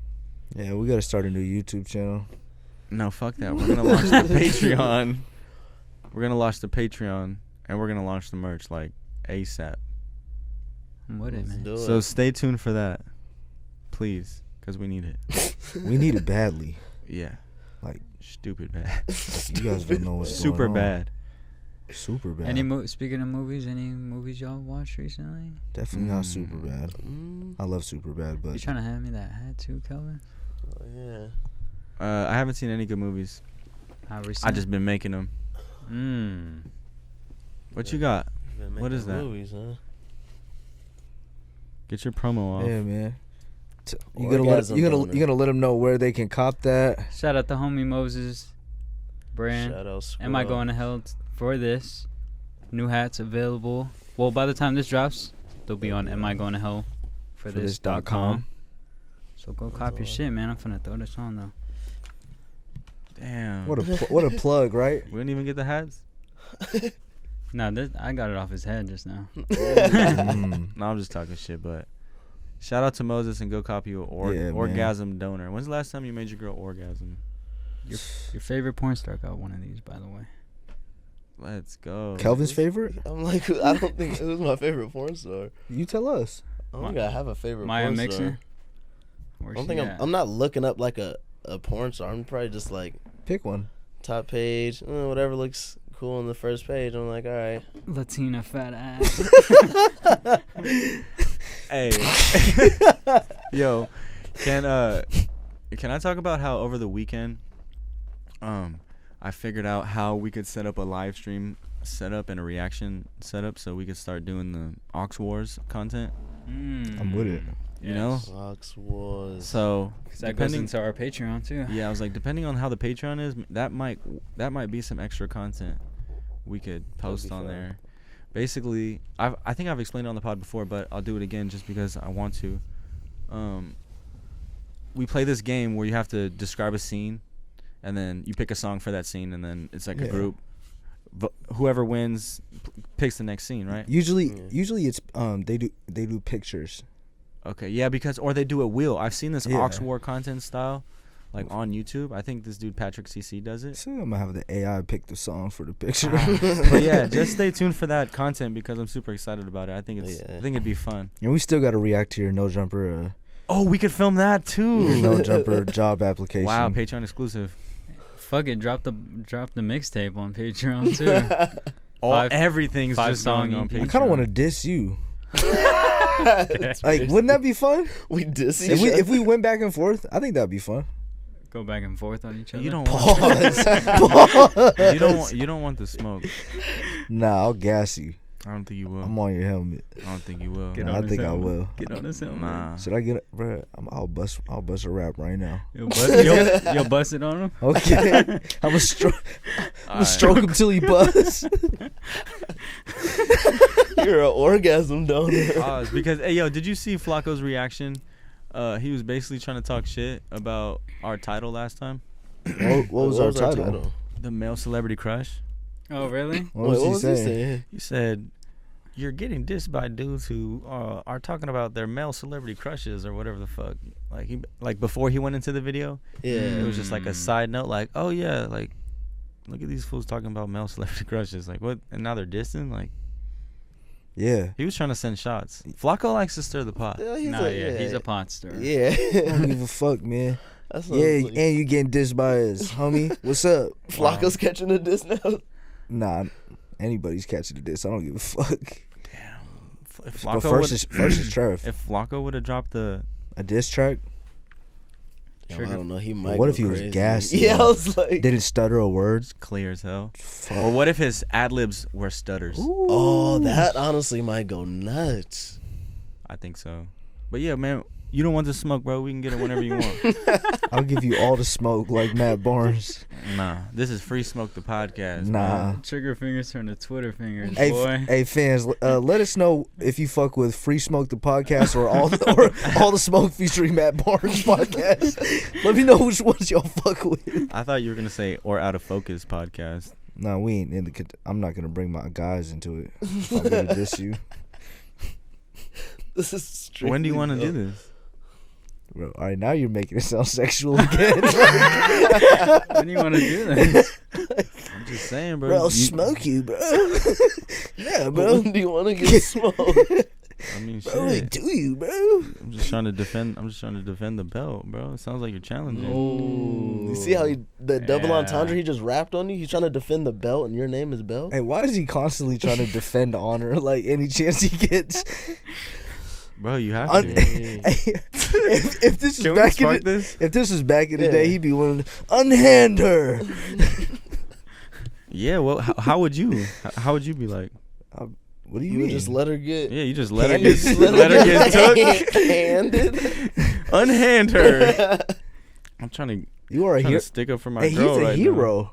Yeah, we gotta start a new YouTube channel. No, fuck that. We're gonna launch the Patreon. We're gonna launch the Patreon, and we're gonna launch the merch like ASAP. I'm with it, Let's man. do So it. stay tuned for that, please, because we need it. We need it badly. Yeah. Like- stupid bad. You guys don't know what's Super going on. bad. Super bad. Speaking of movies, any movies y'all watched recently? Definitely not super bad. Mm, I love super bad, You but trying to hand me that hat too, Kelvin? oh, yeah. I haven't seen any good movies. How I recent? just been making them. What you got? Been What is making that? Movies, huh? Get your promo off. yeah, man. You Orgasm gonna donor. you gonna let them know where they can cop that? Shout out to homie Moses brand. Shout out Am I Squirrel. going to hell for this? New hats available. Well, by the time this drops, they'll be on Am I Going to Hell for this.com. So go cop your shit, man. I'm finna throw this on though. Damn. What a plug, right? We didn't even get the hats. No, I got it off his head just now. Mm. No, I'm just talking shit. But shout out to Moses and go copy your Yeah, man. orgasm donor. When's the last time you made your girl orgasm? Your favorite porn star got one of these, by the way. Let's go. Kelvin's favorite? I'm like, I don't think who's my favorite porn star. You tell us. I don't think I have a favorite Maya porn Mixer. star. Where I don't she think at? I'm not looking up like a porn star. I'm probably just like Pick one. top page, whatever looks cool on the first page. I'm like, all right. Latina fat ass. Hey. Yo, can I talk about how over the weekend I figured out how we could set up a live stream setup and a reaction setup so we could start doing the Aux Wars content. I'm with it. You know? Fox was. So That goes into our Patreon too. yeah, I was like, depending on how the Patreon is, that might be some extra content we could post on fun. there. Basically, I think I've explained it on the pod before, but I'll do it again just because I want to. We play this game where you have to describe a scene, and then you pick a song for that scene, and then it's like a Yeah. group. Whoever wins picks the next scene, right? Usually Yeah. it's they do pictures. Okay, yeah, because or they do a wheel. I've seen this Yeah. Aux War content style, like on YouTube. I think this dude Patrick CC does it. So I'm gonna have the AI pick the song for the picture. But yeah, just stay tuned for that content because I'm super excited about it. I think Yeah. I think it'd be fun. And we still got to react to your no jumper Oh, we could film that your too. no jumper job application. Wow, Patreon exclusive. Fuck it, drop the mixtape on Patreon too. Everything's five just song going on EP. Patreon. I kind of want to diss you. Like, wouldn't that be fun? We diss If each other. we went back and forth, I think that'd be fun. Go back and forth on each other. You don't Pause. you don't want the smoke. Nah, I'll gas you. I don't think you will. I'm on your helmet. I don't think you will. Get Nah, on I his think I helmet. will. Get on his helmet. Nah. Should I get it, bro? I'll bust a rap right now. You'll bust it on him. Okay. I'm gonna stroke him till he busts. You're an orgasm donor. It's because hey yo, did you see Flacco's reaction? He was basically trying to talk shit about our title last time. What was our title? The male celebrity crush. Oh, really? What was he saying? saying? He said, "You're getting dissed by dudes who are talking about their male celebrity crushes or whatever the fuck." Like before he went into the video, Yeah. it was just like a side note, like, "Oh yeah, like, look at these fools talking about male celebrity crushes." Like what? And now they're dissing. Like Yeah. he was trying to send shots. Flacco likes to stir the pot. Yeah, He's a pot stirrer. Yeah. I don't give a fuck, man. That's Yeah, and you getting dissed by us, homie. What's up? Flacco's catching a diss now. Nah, anybody's catching the diss. I don't give a fuck. If But Flacco first is Trev. if Flacco would have dropped A diss track. I don't know. He might. What go if he was crazy. gassy? Yeah, I was like, Didn't stutter a word. clear as hell. Fuck. Or what if his ad libs were stutters? oh, that honestly might go nuts. I think so. But yeah, man, you don't want the smoke, bro. We can get it whenever you want. I'll give you all the smoke like Matt Barnes. Nah, this is Free Smoke the podcast. Nah. man. Trigger fingers turn to Twitter fingers, Hey, boy. hey fans, let us know if you fuck with Free Smoke the podcast or all the smoke featuring Matt Barnes podcast. Let me know which ones y'all fuck with. I thought you were gonna say or Out of Focus podcast. Nah, we ain't in the. I'm not gonna bring my guys into it. If I'm gonna diss you, This is strictly When do you want to do this? bro. All right, now you're making it sound sexual again. When do you want to do this? I'm just saying, bro. Bro, I'll You- smoke you, bro. Yeah, But bro. when do you want to get smoked? I mean, Bro, I shit. do you, bro? I'm just trying to defend the belt, bro. It sounds like you're challenging. Oh. You see how the double Yeah. entendre he just rapped on you? He's trying to defend the belt, and your name is Belt. Hey, why is he constantly trying to defend honor like any chance he gets? Bro, you have Un- to. Hey, if this is Can we back in spark the, this? if this was back in the Yeah. day, he'd be willing to unhand her. Yeah. Well, how would you? How would you be like? What do you You mean? would just let her get. Yeah, you just let her Handed. get let her get took. handed. Unhand her. I'm trying to. You are a Trying hero. to stick up for my Hey, he's girl a right hero.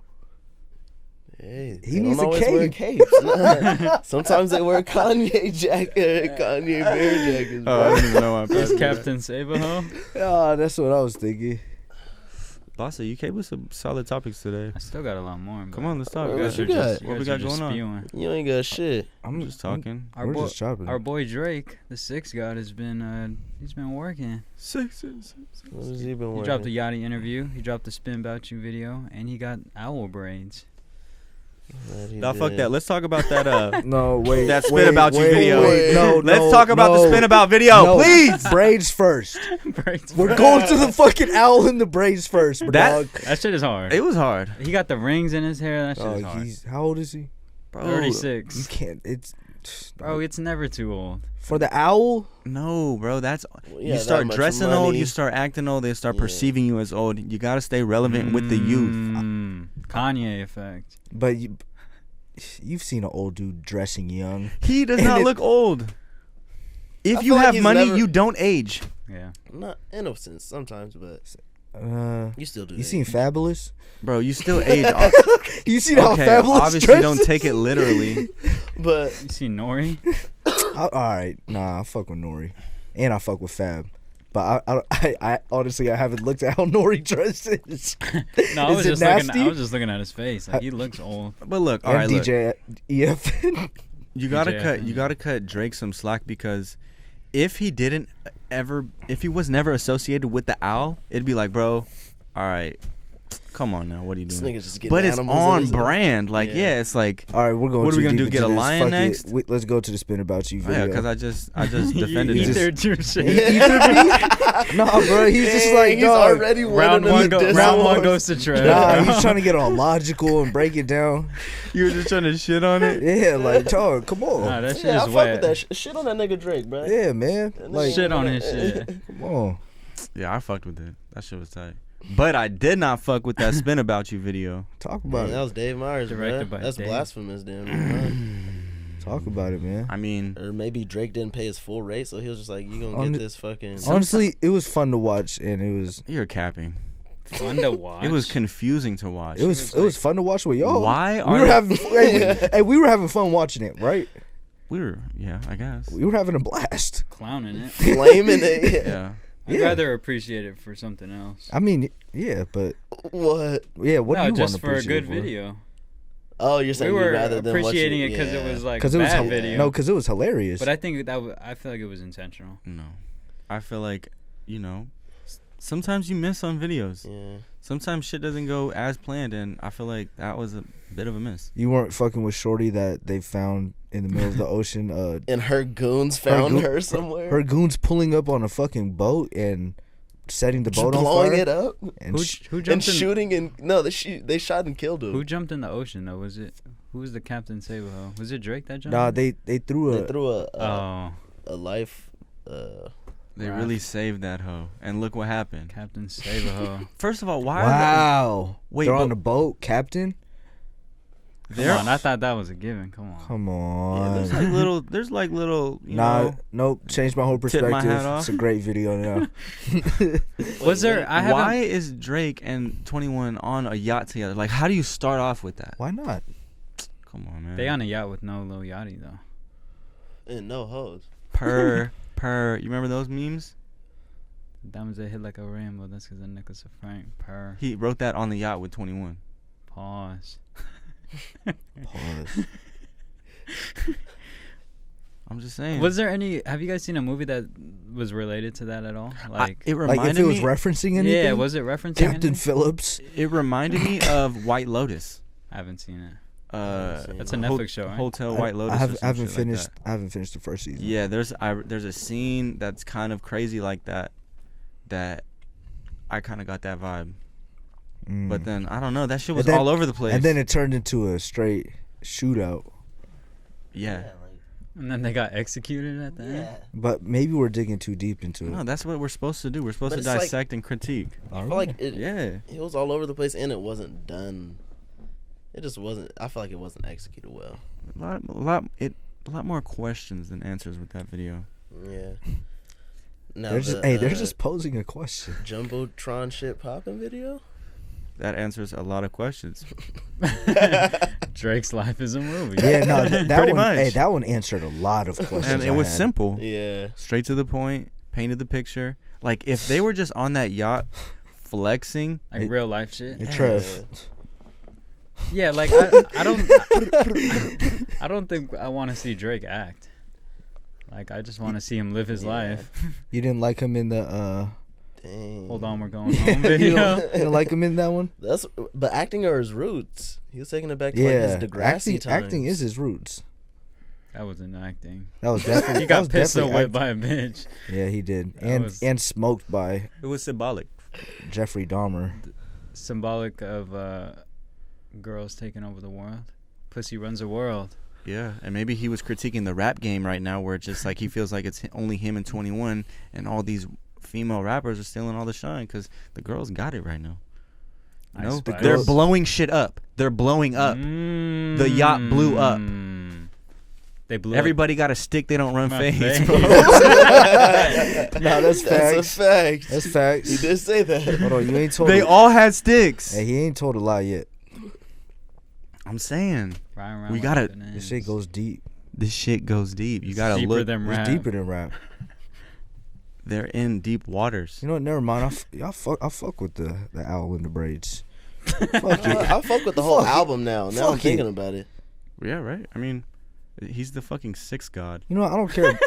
Hey, He they needs don't a always wear cape. capes. Sometimes they wear Kanye jacket, Kanye bear jackets. Now. Oh, I Bro. don't even know why I'm Is passing Captain Sabaho? Ah, that's what I was thinking. Bossa, you came with some solid topics today. I still got a lot more. Come on, let's talk. What guys. you got? What we got going on? on? You ain't got shit. I'm just talking. Our We're boy, just chopping. our boy Drake, the Six God, has been he's been working. Six. What has he been He working? dropped a Yachty interview. He dropped the Spin About You video, and he got owl braids. Nah, fuck that. Let's talk about that. No, wait. That Spin wait, About You wait, video. Wait, no, Let's talk about the Spin About video, no. please. Braids first. braids. We're going to the fucking owl in the braids first, That- dog. That shit is hard. It was hard, He got the rings in his hair. That shit is Oh, hard. he's how old is he? bro. 36. You can't. It's Bro, it's never too old. for the owl. No, bro. That's Yeah, you that start much dressing old. money. You start acting old. They start Yeah. perceiving you as old. You gotta stay relevant with the youth. Kanye effect. But you've seen an old dude dressing young. He does And not it- look old. If I you feel like have he's money, never- you don't age. Yeah. Not innocent sometimes, but You you still do. you that. seen Fabulous? Bro, you still age. You seen how Okay, Fabulous obviously dresses? don't take it literally. But You see Nori? All right, nah, I fuck with Nori, and I fuck with Fab. But I honestly I haven't looked at how Nori dresses. No, I Is was it just nasty? looking. I was just looking at his face. Like, he looks old. But look, all And right, look. DJ EF. You gotta DJ, cut. You gotta cut Drake some slack because if he was never associated with the owl, it'd be like, bro, all right, come on now, what are you this doing? nigga's just getting But it's animals in on his- brand. Like, Yeah. yeah, it's like, All right, we're going. What are we too gonna do, deep get into a this. lion Fuck it. next? Let's go to the Spin About You yeah, video. because I just defended He it. ethered your shit. Nah, bro, he's just Dang, like he's dog. already Round winning one, the go, diss round one awards. goes to Trev. Nah, he's trying to get all logical and break it down. You were just trying to shit on it. Yeah, like dog, come on. Nah, that shit Yeah, I is fuck wet. with that shit on that nigga Drake, bro. Yeah, man. That Like, Shit on his shit. come on. Yeah, I fucked with it. That shit was tight. But I did not fuck with that Spin About You video. Talk about That it. was Dave Myers, Directed bro. by That's Dave. blasphemous, damn. Talk about it, man. I mean, Or maybe Drake didn't pay his full rate, so he was just like, "You gonna Hon- get this fucking." Honestly, it was fun to watch, and it was you're capping. Fun to watch. It was confusing to watch. it was fun to watch with y'all. Why We are were having we were having fun watching it, right? yeah, I guess. We were having a blast. clowning it. Flaming it. Yeah. I'd Yeah. rather appreciate it for something else. I mean, yeah, but What? yeah, what no, do you just want to for a appreciate good it for? video. Oh, you're We saying were you'd rather than appreciating watch it because it was like a Because it was bad video. no, because it was hilarious. But I think I feel like it was intentional. No. I feel like, sometimes you miss on videos. Yeah. Sometimes shit doesn't go as planned, and I feel like that was a bit of a miss. You weren't fucking with Shorty that they found in the middle of the ocean. And her goons found goon- her somewhere. Her goons pulling up on a fucking boat and setting the Just boat on blowing fire. it up And Who and jumped in? shooting and no, they shot and killed him. Who jumped in the ocean though? Was it? Who was the Captain Saberho? Was it Drake that jumped? nah, in? they threw They a threw Oh, a life. They Right. really saved that hoe, and look what happened. Captain Saberho. First of all, why? wow. Wait, they're but- on the boat, Captain. Come on, I thought that was a given. Come on. Come Yeah, on. there's like little, Nah, nope. Changed my whole Tip perspective. my hat off. It's a great video now. Was there? I haven't. Why is Drake and 21 on a yacht together? Like, how do you start off with that? Why not? Come on, man. They on a yacht with no Lil Yachty though. And no hoes. Per. You remember those memes? Diamonds that hit like a rainbow. That's because of Nicholas of Frank. Per. He wrote that on the yacht with 21. Pause. Pause. I'm just saying. Was there any? Have you guys seen a movie that was related to that at all? Like, it Like reminded if it was me. referencing anything. yeah, was it referencing Captain anything? Phillips. It reminded me of White Lotus. I haven't seen it. That's a Netflix show, right? Hotel White Lotus. I or haven't, some shit like finished. that. I haven't finished the first season. Yeah, there's a scene that's kind of crazy like that. That I kind of got that vibe. Mm. But then I don't know. That shit was then- all over the place. And then it turned into a straight shootout. yeah. And then they got executed at the end. But maybe we're digging too deep into it. No, that's what we're supposed to do. We're supposed But to it's like- dissect and critique. I feel like it. Yeah. It was all over the place, and it wasn't done. It just wasn't. I feel like it wasn't executed well. A lot more questions than answers with that video. Yeah. Now they're just posing a question. Jumbotron shit popping video. That answers a lot of questions. Drake's life is a movie. Yeah, no, that Pretty one. much. Hey, that one answered a lot of questions. And it I was had. simple. Yeah. Straight to the point. Painted the picture. Like, if they were just on that yacht flexing. Like real life shit. Hey, Trev. Yeah, like I don't think I want to see Drake act. Like I just want to see him live his life. You didn't like him in the. Dang. Hold on, we're going home You video. didn't like him in that one. But acting are his roots. He was taking it back to Yeah, like his Degrassi times. acting is his roots. That wasn't acting. That was definitely. He that was got pissed definitely away act- by a bitch. Yeah, he did, That was- and smoked by It was symbolic. Jeffrey Dahmer. Symbolic of girls taking over the world. Pussy runs the world. Yeah, and maybe he was critiquing the rap game right now, where it's just like he feels like it's only him and 21, and all these female rappers are stealing all the shine because the girls got it right now. I No, spy. they're blowing shit up. They're blowing up. The yacht blew up. They blew Everybody got a stick. They don't run My fades, face. bro. No, that's That's facts. a fact. That's facts. He did say that. Hold on, you ain't told. They a- all had sticks. Hey, he ain't told a lie yet. I'm saying Riding around We like gotta- bananas. This shit goes deep. this shit goes deep. You It's gotta deeper look. than rap. It's deeper than rap. They're in deep waters. You know what? Never mind. I fuck with the owl in the braids. Fuck it. I fuck with the whole Fuck it. album now. Now I'm Fuck thinking it. about it. Yeah, right. I mean, he's the fucking sex god. You know what? I don't care.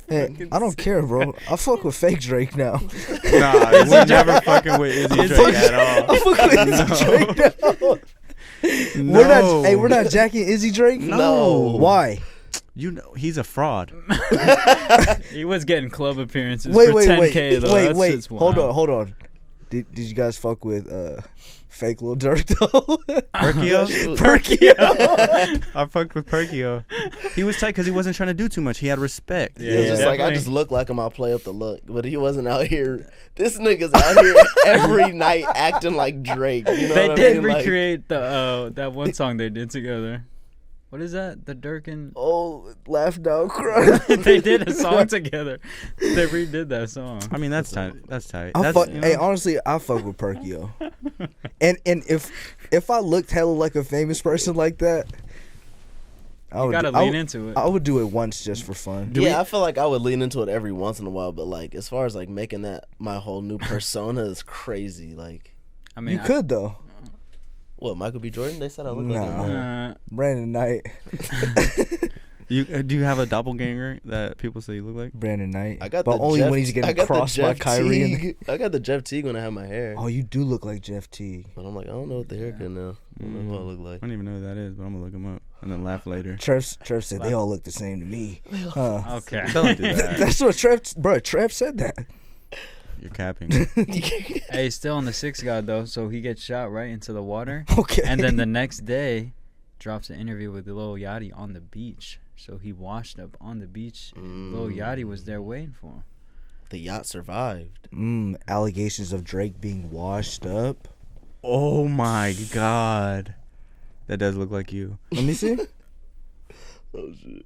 Hey, I don't care, bro. I fuck with fake Drake now. Nah, we're never fucking with Izzy Drake at all. I fuck with Izzy Drake now. No. We're not jacking Izzy Drake. No. Why? You know, he's a fraud. He was getting club appearances Wait, for wait, 10K wait, though. wait, That's wait. just Hold wild. on. Did you guys fuck with fake Lil Durk though? Perkio? Perkio. I fucked with Perkio. He was tight because he wasn't trying to do too much. He had respect. He was just like, I definitely. just look like him. I'll play up the look, but he wasn't out here. This nigga's out here every night acting like Drake. You know They what I did mean? Like, recreate the that one song they did together. What is that? The Durk and Oh, laugh now, cry. they did a song together. They redid that song. I mean, that's tight. That's tight. I That's, fuck, you know, hey, honestly, I fuck with Perkio. and if I looked hella like a famous person like that, I You would gotta lean into it. I would do it once just for fun. I feel like I would lean into it every once in a while, but like as far as like making that my whole new persona is crazy. Like, I mean, You could though. what, Michael B. Jordan? They said I look like Nah. him. Brandon Knight. you do you have a doppelganger that people say you look like? Brandon Knight. I got but the only Jeff, when he's I getting got the crossed by Jeff Kyrie. Teague. I got the Jeff Teague when I have my hair. Oh, you do look like Jeff Teague. But I'm like, I don't know what the haircut now. I don't know what I look I like. don't even know who that is, but I'm gonna look him up and then laugh later. Trev said they all look the same to me. Okay. Don't do that. That's what Trev said that. You're capping. Hey, still on the 6th god though, so he gets shot right into the water, Okay. and then the next day, drops an interview with Lil Yachty on the beach. So he washed up on the beach. Lil Yachty was there waiting for him. The yacht survived. Allegations of Drake being washed up. Oh my god, that does look like you. Let me see. Oh shit.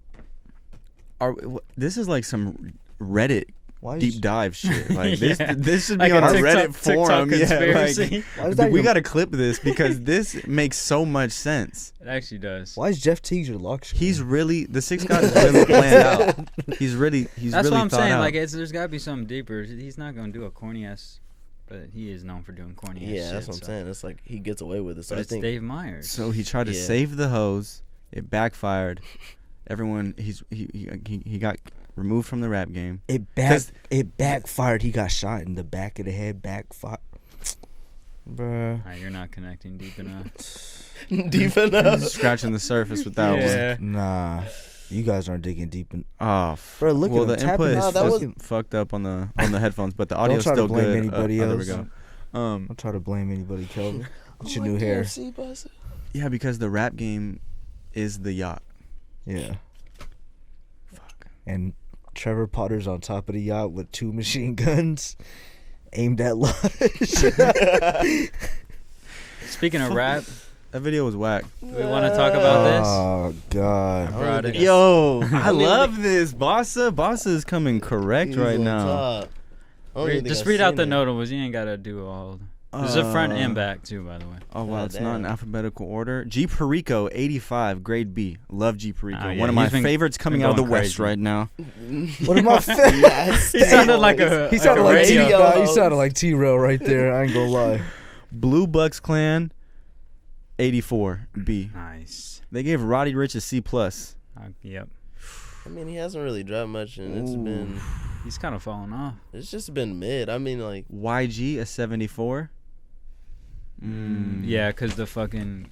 This is like some Reddit Why is, deep dive shit. Like this, Yeah. this should Like be on a TikTok- Reddit forum. TikTok Yeah, conspiracy. like, why is that we your- gotta clip this because this makes so much sense. It actually does. Why is Jeff Teague your lock screen? He's really the 6 god is really planned out. He's really That's really what I'm thought saying. out. Like, there's got to be something deeper. He's not gonna do a corny ass, but he is known for doing corny ass Yeah, shit. that's what I'm saying. It's like he gets away with it. So But I it's think Dave Myers. So he tried to Yeah. save the hose. It backfired. Everyone, he got removed from the rap game. It backfired. He got shot in the back of the head. Backfired. Bruh. You're not connecting deep enough. deep enough. Scratching the surface with that Yeah. one. Nah. You guys aren't digging deep in. Oh, Bro, look well, at the him tapping input his is that was- fucked up on the headphones, but the audio's try to still blame good. anybody There we else. go. Don't try to blame anybody, Kelvin. What's your new hair? Yeah, because the rap game is the yacht. Yeah. Fuck. And Trevor Potter's on top of the yacht with 2 machine guns aimed at LUSH. Speaking of rap, That video was whack. do we want to talk about this? Oh, I God. brought it. Yo, I love this. Bossa is coming correct right now. Just read out the notables. You ain't gotta do all. There's a front and back too, by the way. Oh wow, God it's not in damn. alphabetical order. G Perico 85, grade B. Love G Perico. Oh, yeah, One of my he's been- favorites coming out of the going West crazy. right now. What am I Yes. He sounded like a. He sounded a like T. radio. Nah, he sounded like T-Rail right there. I ain't gonna lie. Blue Bucks Clan 84, B. Nice. They gave Roddy Ricch a C+. Yep. I mean, he hasn't really dropped much, and He's kind of falling off. it's just been mid. I mean, like, YG a 74. Yeah, cause the fucking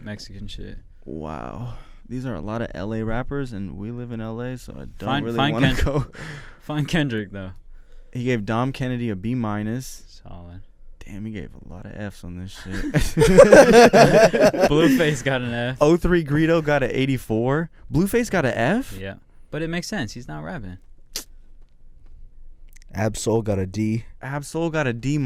Mexican shit. Wow. These are a lot of LA rappers, and we live in LA, so I don't Fine- really fine want to Ken- go. Find Kendrick though. He gave Dom Kennedy a B-. Solid. Damn, he gave a lot of F's on this shit. Blueface got an F. 03 Greedo got an 84. Blueface got an F? Yeah, but it makes sense. He's not rapping. Absol got a D. Absol got a D-.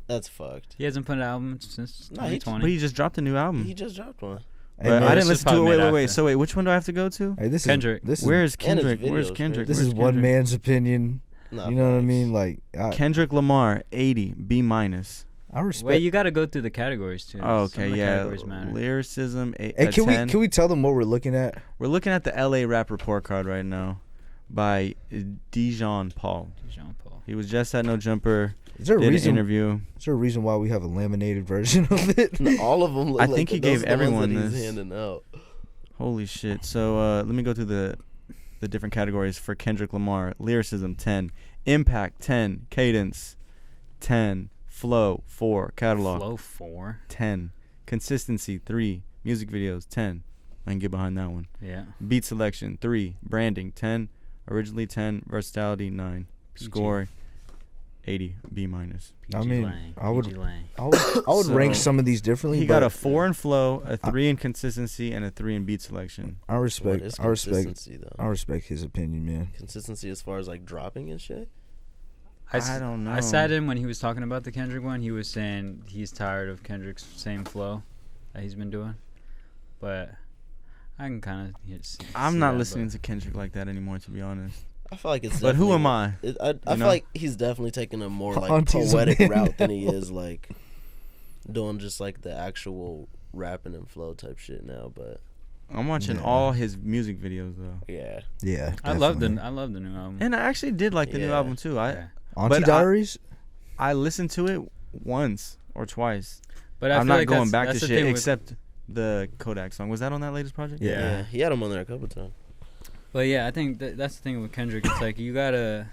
that's fucked. He hasn't put an album since Nah, he- 2020. But he just dropped a new album. He just dropped one. Hey, But man, I this didn't is listen to it. probably Wait. made So wait, which one do I have to go to? hey, this Kendrick. Is, this is, Where's And his Kendrick? Where's videos, Kendrick? this Where's is one Kendrick? man's opinion. Nah, You know what I facts. mean? Like, Kendrick Lamar 80, B-. I respect. Wait, you got to go through the categories too. Oh, Some okay, of the yeah. Categories matter. Lyricism, Hey, a can 10. we tell them what we're looking at? We're looking at the LA Rap Report Card right now by Dijon Paul. Jean Paul. He was just at No Jumper. Is there a Did an reason? interview. Is there a reason why we have a laminated version of it? No, all of them look I like think he those gave are the ones everyone that he's this. handing out. Holy shit. So let me go through the different categories for Kendrick Lamar. Lyricism 10, impact 10, cadence 10, flow 4, catalog Flow 4. 10, consistency 3, music videos 10. I can get behind that one. Yeah. Beat selection 3, branding 10, originally 10, versatility 9, PG. score 80 B minus. I mean, Lang, I would- PG Lang. I would So, rank some of these differently. He but got a 4 in flow, a 3 in consistency, and a 3 in beat selection. I What respect. is I respect. consistency though? I respect his opinion, man. Consistency as far as like dropping and shit. I don't know. I sat in when he was talking about the Kendrick one. He was saying he's tired of Kendrick's same flow that he's been doing, but I can kind of. I'm not listening to Kendrick like that anymore, to be honest. I feel like it's. But who am definitely- I? I feel know? like he's definitely taking a more like Auntie's poetic man. route than he is like doing just like the actual rapping and flow type shit now. But I'm watching Yeah. all his music videos though, yeah, Yeah, I love the definitely. new album. and I actually did like the new Yeah. album too. Yeah. Auntie but I- Diaries. I listened to it once or twice. But I I'm feel not like going back that's to the shit thing with- except the Kodak song. Was that on that latest project? Yeah. yeah, he had him on there a couple times. But yeah, I think that's the thing with Kendrick. It's like you gotta.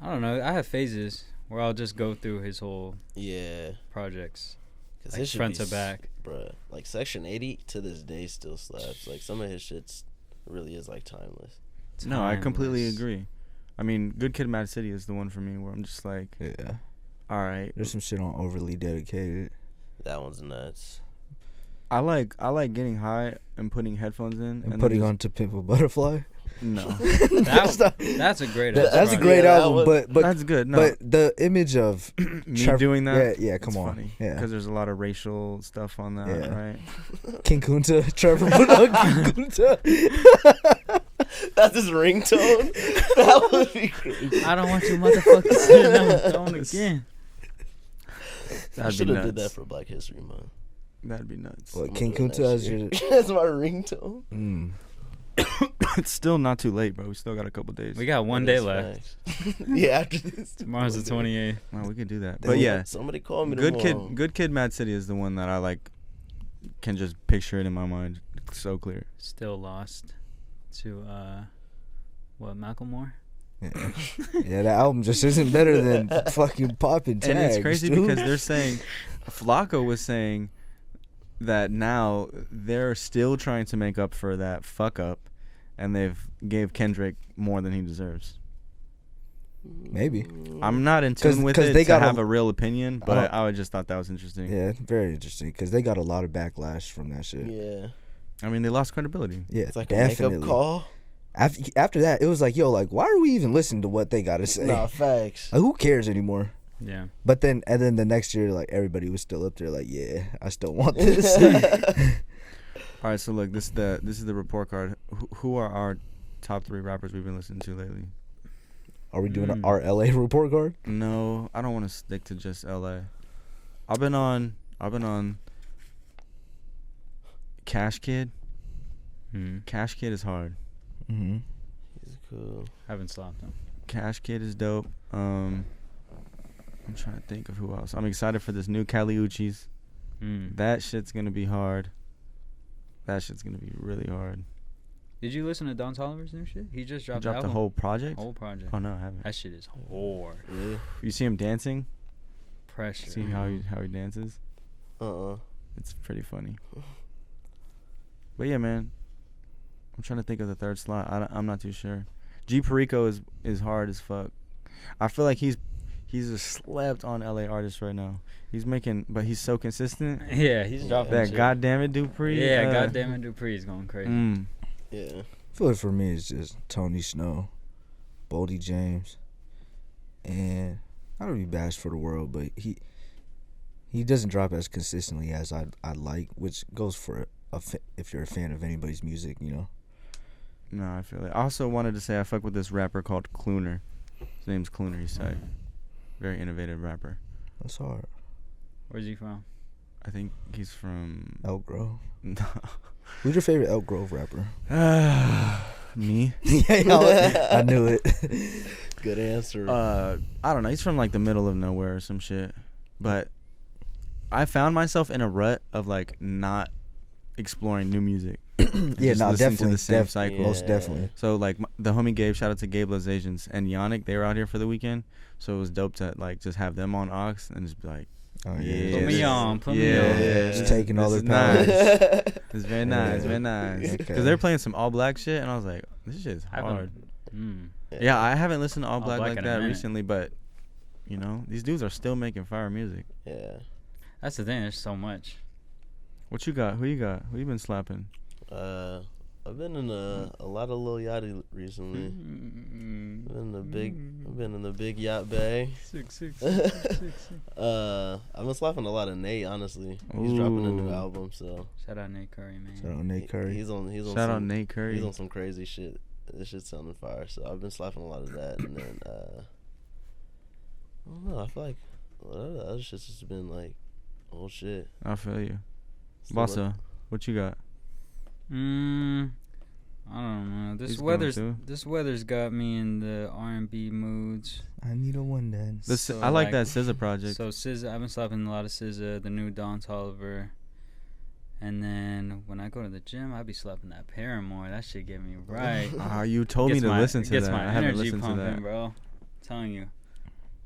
I don't know. I have phases where I'll just go through his whole Yeah, projects, because like his should front be to back. bruh. Like Section 80 to this day still slaps. Like some of his shits really is like timeless. No, I completely Timeless. agree. I mean, Good Kid, Mad City is the one for me where I'm just like, Yeah, all right. there's some shit on Overly Dedicated. That one's nuts. I like getting high and putting headphones in And then putting just- on To Pimp a Butterfly. No, That's a great. That's a album. great Yeah, that album, one- but that's good. No, but the image of me Trevor- doing that. Yeah, come it's on. funny. Yeah. Because there's a lot of racial stuff on that, Yeah. right? King Kunta, Trevor put on King Kunta. That's his ringtone. That would be crazy. I don't want you motherfuckers sitting on the throne again. I That'd be should have nuts. did that for Black History Month. That'd be nuts. What, I'm King doing Kunta that as shit. your? That's my ringtone. It's still not too late, bro. We still got a couple days. We got one That day is left. facts. Yeah, after this. Tomorrow's the 28th. Well, we could do that. They But will- yeah, Somebody call me Good tomorrow. Kid, Mad City is the one that I like. Can just picture it in my mind, so clear. Still lost to what, Macklemore? Yeah. Yeah, that album just isn't better than fucking Poppin' Tags. And it's crazy dude. because they're saying, Flacco was saying that now they're still trying to make up for that fuck up, and they've gave Kendrick more than he deserves. Maybe. I'm not in 'Cause- tune with 'cause it they to got have a real opinion, but Uh-huh. I just thought that was interesting. Yeah, very interesting because they got a lot of backlash from that shit. Yeah. I mean, they lost credibility. Yeah, It's like definitely. a makeup call. After that, it was like, yo, like, why are we even listening to what they gotta say? Nah, facts. Like, who cares anymore? Yeah. But then, and then the next year, like, everybody was still up there, like, yeah, I still want this. All right, so look, this is the report card. Who are our top 3 rappers we've been listening to lately? Are we doing our LA report card? No, I don't want to stick to just LA. I've been on Cash Kid. Cash Kid is hard. Mm-hmm. He's cool. Haven't slapped him. Cash Kid is dope. I'm trying to think of who else. I'm excited for this new Cali Uchis. That shit's gonna be hard. That shit's gonna be really hard. Did you listen to Don Toliver's new shit? He just He dropped, dropped the whole project. whole project. Oh no, I haven't. That shit is hard. Really? You see him dancing? Pressure. See how he dances? Uh-uh. It's pretty funny. But yeah, man. I'm trying to think of the third slot. I'm not too sure. G Perico is hard as fuck. I feel like he's a slept on LA artist right now. He's making, but he's so consistent. Yeah, he's dropping That shit. goddamn it, Dupree. Yeah, goddamn it, Dupree's going crazy. Yeah. I feel like for me, it's just Tony Snow, Boldy James, and I don't be bashed for the world, but he doesn't drop as consistently as I'd like, which goes for if you're a fan of anybody's music, you know. No, I feel it. I also wanted to say I fuck with this rapper called Cluner. His name's Cluner. He's tight. Very innovative rapper. That's hard. Where's he from? I think he's from Elk Grove. No. Who's your favorite Elk Grove rapper? Me. Yeah, I knew it. Good answer. I don't know. He's from like the middle of nowhere or some shit. But I found myself in a rut of like not exploring new music. Yeah, Just no, listening to definitely. the same cycle. Most definitely. So like the homie Gabe, shout out to Gabe Los Asians and Yannick, they were out here for the weekend. So it was dope to like just have them on aux and just be like, Oh, yeah, Put me this- on, put me yeah, on. yeah, Just this- taking all this their is powers. nice. It's very nice, very nice. Okay. Because they're playing some all black shit, and I was like, this shit's I haven't- hard. Mm. Yeah, I haven't listened to all black Black like in a that minute. recently, but You know, these dudes are still making fire music. Yeah. That's the thing. There's so much. What you got? Who you got? Who you been slapping? I've been in a lot of Lil Yachty recently. I've been in the big yacht bay. Six. I've been slapping a lot of Nate, honestly. He's dropping a new album, so Shout out Nate Curry, man. Shout out Nate Curry. He's on Shout out Nate Curry. He's on some crazy shit. This shit's sounding fire. So I've been slapping a lot of that, and then I don't know. I feel like a lot of the other shit's just been like, oh shit. I feel you. Still Bossa, what you got? I don't know. He's going too. This weather's got me in the R&B moods. I need a one dance. So, I like like, that SZA project. So SZA, I've been slapping a lot of SZA, the new Don Toliver. And then when I go to the gym, I be slapping that Paramore. That shit get me right. You told me to listen to gets that. my I haven't energy listened to pumping, that. bro. I'm telling you,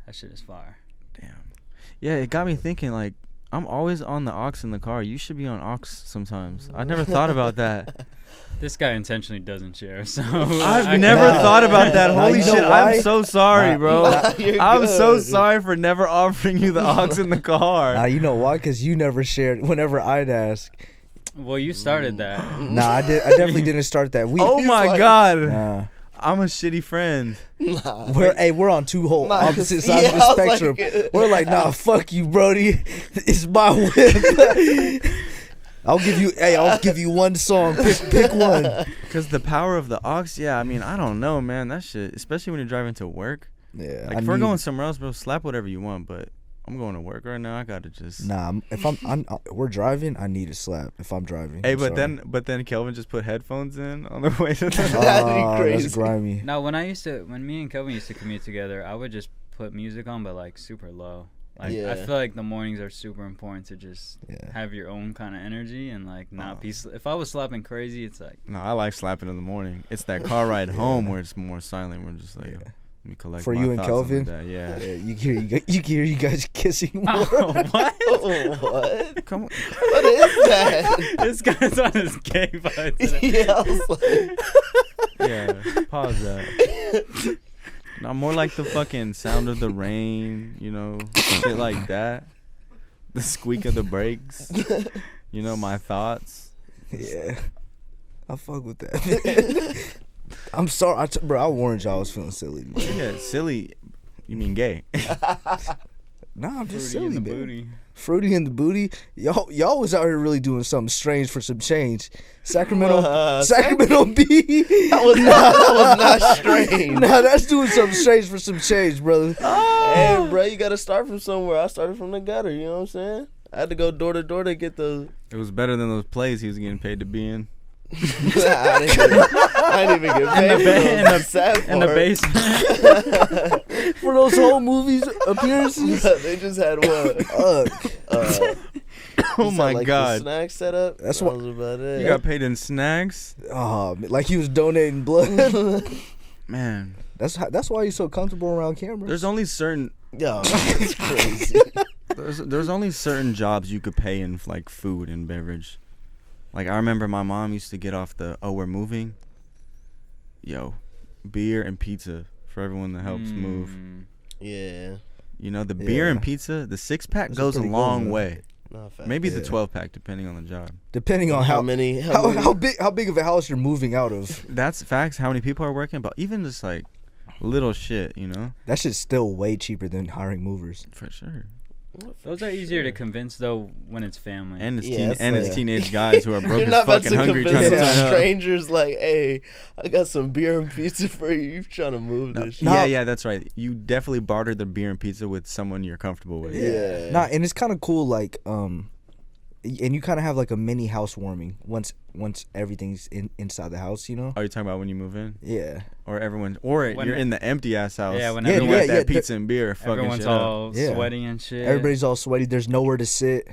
that shit is fire. Damn. Yeah, it got me thinking, like, I'm always on the aux in the car. You should be on aux sometimes. I never thought about that. This guy intentionally doesn't share, so I've never thought about that. Holy you know shit, why? I'm so sorry, bro. You're I'm so good. sorry for never offering you the aux in the car. You know why? Because you never shared whenever I'd ask. Well, you started that. Nah, I definitely didn't start that. Oh my god. Nah. I'm a shitty friend. Nah, We're on two whole Nah, opposite sides yeah, of I the was like, spectrum. We're like, nah, fuck you, Brody. It's my whip. I'll give you one song. Pick one. Because the power of the aux, yeah, I mean, I don't know, man. That shit, especially when you're driving to work. Yeah. Like, if we're going somewhere else, bro, slap whatever you want, but I'm going to work right now. I gotta just. Nah, if we're driving, I need a slap if I'm driving. Hey, I'm but sorry. then Kelvin just put headphones in on the way to the. That'd be That's crazy. grimy. No, when me and Kelvin used to commute together, I would just put music on, but like super low. Like Yeah. I feel like the mornings are super important to just Yeah. have your own kind of energy and like not be. If I was slapping crazy, it's like No, I like slapping in the morning. It's that car ride home where it's more silent. We're just like, let me collect For my you and thoughts Kelvin? on that. Yeah. You hear you guys kissing more. what? What? Come on. What is that? This guy's on his gay vibe today. Yeah, I was like, Yeah. Pause that. No, more like the fucking sound of the rain, you know, shit like that. The squeak of the brakes. You know, my thoughts. Yeah, I fuck with that. I'm sorry, bro. I warned y'all I was feeling silly. Man. Yeah, silly. You mean gay? Nah, I'm just Fruity in silly, the man. booty. Fruity in the booty. Y'all was out here really doing something strange for some change. Sacramento B. that was not strange. Nah, that's doing something strange for some change, brother. Hey, bro, you gotta start from somewhere. I started from the gutter. You know what I'm saying? I had to go door to door to get those. It was better than those plays he was getting paid to be in. I didn't even get paid In the basement. For those whole movies appearances. They just had what? Oh my like god. The snack setup. That's that what- was about it. You got paid in snacks? Like he was donating blood. Man. That's why he's so comfortable around cameras. There's only certain Yo, that's crazy. there's only certain jobs you could pay in like food and beverage. Like I remember my mom used to get off the we're moving. Yo, beer and pizza for everyone that helps move. Yeah. You know, the beer Yeah. and pizza, the 6-pack Those are goes a pretty good, long man. way. No, facts. Maybe the Yeah. 12-pack depending on the job. Depending on how how many? how big of a house you're moving out of. That's facts. How many people are working, but even just like little shit, you know, That shit's still way cheaper than hiring movers. for sure. Those are easier to convince though when it's family. And it's Yeah, it's like- teenage guys who are broke You're as not about fucking to hungry trying convince to some turn up. strangers like, hey, I got some beer and pizza for you. You trying to move No, this shit? Nah. yeah, that's right. You definitely barter the beer and pizza with someone you're comfortable with. Yeah. Nah, and it's kind of cool, like, and you kind of have like a mini housewarming once everything's inside the house, you know? Are you talking about when you move in, Yeah. or when When- you're in the empty ass house? Yeah, when Yeah, you everyone, got yeah, that pizza and beer, fucking everyone's shit up. all Yeah. sweaty and shit. Everybody's all sweaty. There's nowhere to sit.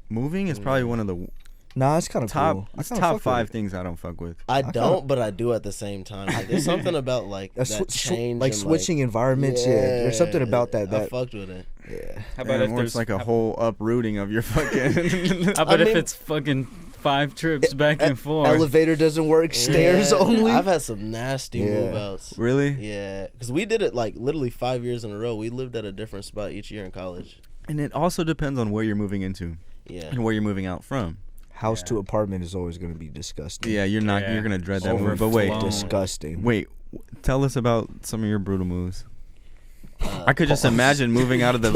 Moving is probably one of the Nah, it's kind of top cool. I it's kinda top fuck with 5 it. things I don't fuck with. I kinda- don't, but I do at the same time. Like, there's something about like That's that change, like and, switching environments. Yeah, there's something about that. I fucked with it. Yeah. How about And if or there's it's like a whole uprooting of your fucking. How about I if mean- it's fucking 5 trips back and forth. Elevator doesn't work. Stairs Yeah, only. I've had some nasty Yeah. move outs. Really? Yeah, because we did it like literally 5 years in a row. We lived at a different spot each year in college. And it also depends on where you're moving into Yeah. and where you're moving out from. House to apartment is always going to be disgusting. Yeah, you're not. Yeah. You're gonna dread that move. But wait, Overflown. Disgusting. wait. Tell us about some of your brutal moves. I could just imagine moving out of the.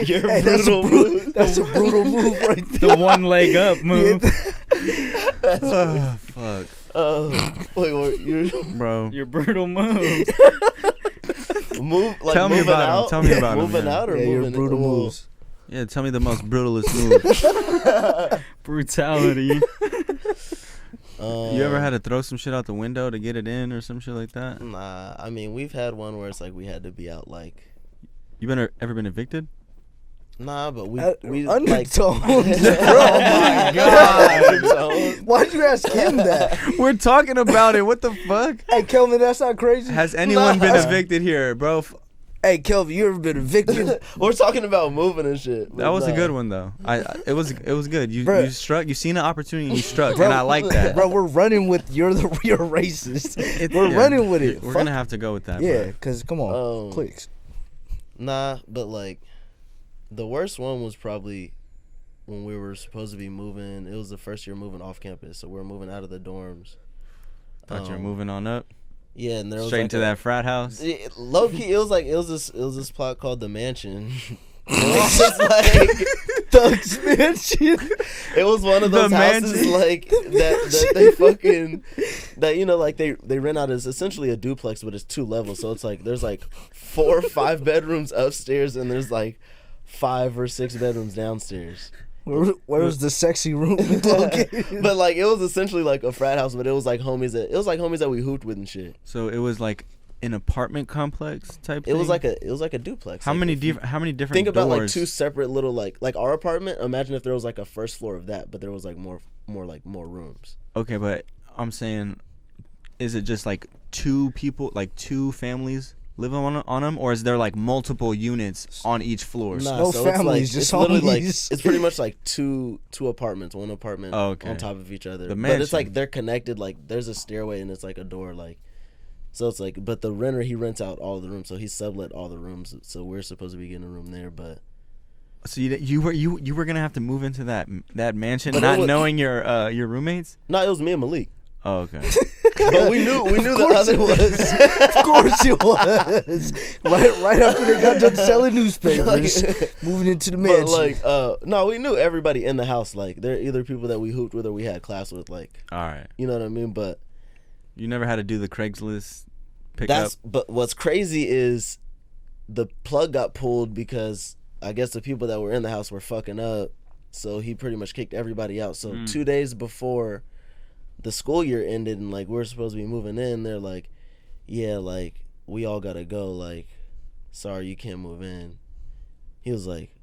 Your that's brutal a move. That's a brutal move right there. The one leg up move. Oh, fuck, Wait, you're bro. Your brutal move. move like Tell me moving about 'em. out? Tell me about 'em, moving yeah. out or Yeah, your moving brutal well, moves. Yeah, tell me the most brutalest move. Brutality. You ever had to throw some shit out the window to get it in or some shit like that? Nah, I mean we've had one where it's like we had to be out like. You ever been evicted? Nah, but we Undertones. like. Oh my God. Why'd you ask him that? We're talking about it. What the fuck? Hey, Kelvin, that's not crazy. Has anyone been Nah. evicted here, bro? Hey, Kelvin, you ever been evicted? We're talking about moving and shit. That was a good one though. It was good. You Bruh. you struck. You seen an opportunity and you struck, Bro, and I like that. Bro, we're running with you're racist. We're Yeah. running with it. We're Fuck- gonna have to go with that. Yeah, bro. because come on, Um, clicks. Nah, but like, the worst one was probably when we were supposed to be moving. It was the first year moving off campus, so we were moving out of the dorms. Thought you were moving on up Yeah, and there was straight like into that frat house. Low key, it was this plot called The Mansion. It was just like Thugs Mansion. it was one of The those houses Mansion. like that they fucking that like they rent out as essentially a duplex, but it's 2 levels. So it's like there's like 4 or 5 bedrooms upstairs, and there's like 5 or 6 bedrooms downstairs. Where was the sexy room located? But like it was essentially like a frat house, but it was like homies that we hooped with and shit. So it was like an apartment complex type. It was thing? like a duplex. How Like, many if you how many different think about like doors? 2 separate little like our apartment. Imagine if there was like a first floor of that, but there was like more rooms. Okay, but I'm saying, is it just like 2 people, like 2 families live on them, or is there like multiple units on each floor? Nah, No so families, it's just literally like homies. it's pretty much like two apartments, one apartment Oh, okay. on top of each other. The But it's like mansion. they're connected. Like there's a stairway and it's like a door. Like so it's like, but the renter he rents out all the rooms, so he sublet all the rooms. So we're supposed to be getting a room there, but So you were gonna have to move into that mansion, But it not was- knowing your roommates. no, it was me and Malik. Oh, okay. But we knew the course other it was. Of course it was. Right after they got done selling newspapers, moving into the mansion. But like, no, we knew everybody in the house. Like they're either people that we hooped with or we had class with. Like, All right. you know what I mean? But You never had to do the Craigslist pickup. but what's crazy is the plug got pulled because I guess the people that were in the house were fucking up, so he pretty much kicked everybody out. So 2 days before the school year ended and like we were supposed to be moving in, they're like, yeah, like we all gotta go, like sorry you can't move in. He was like,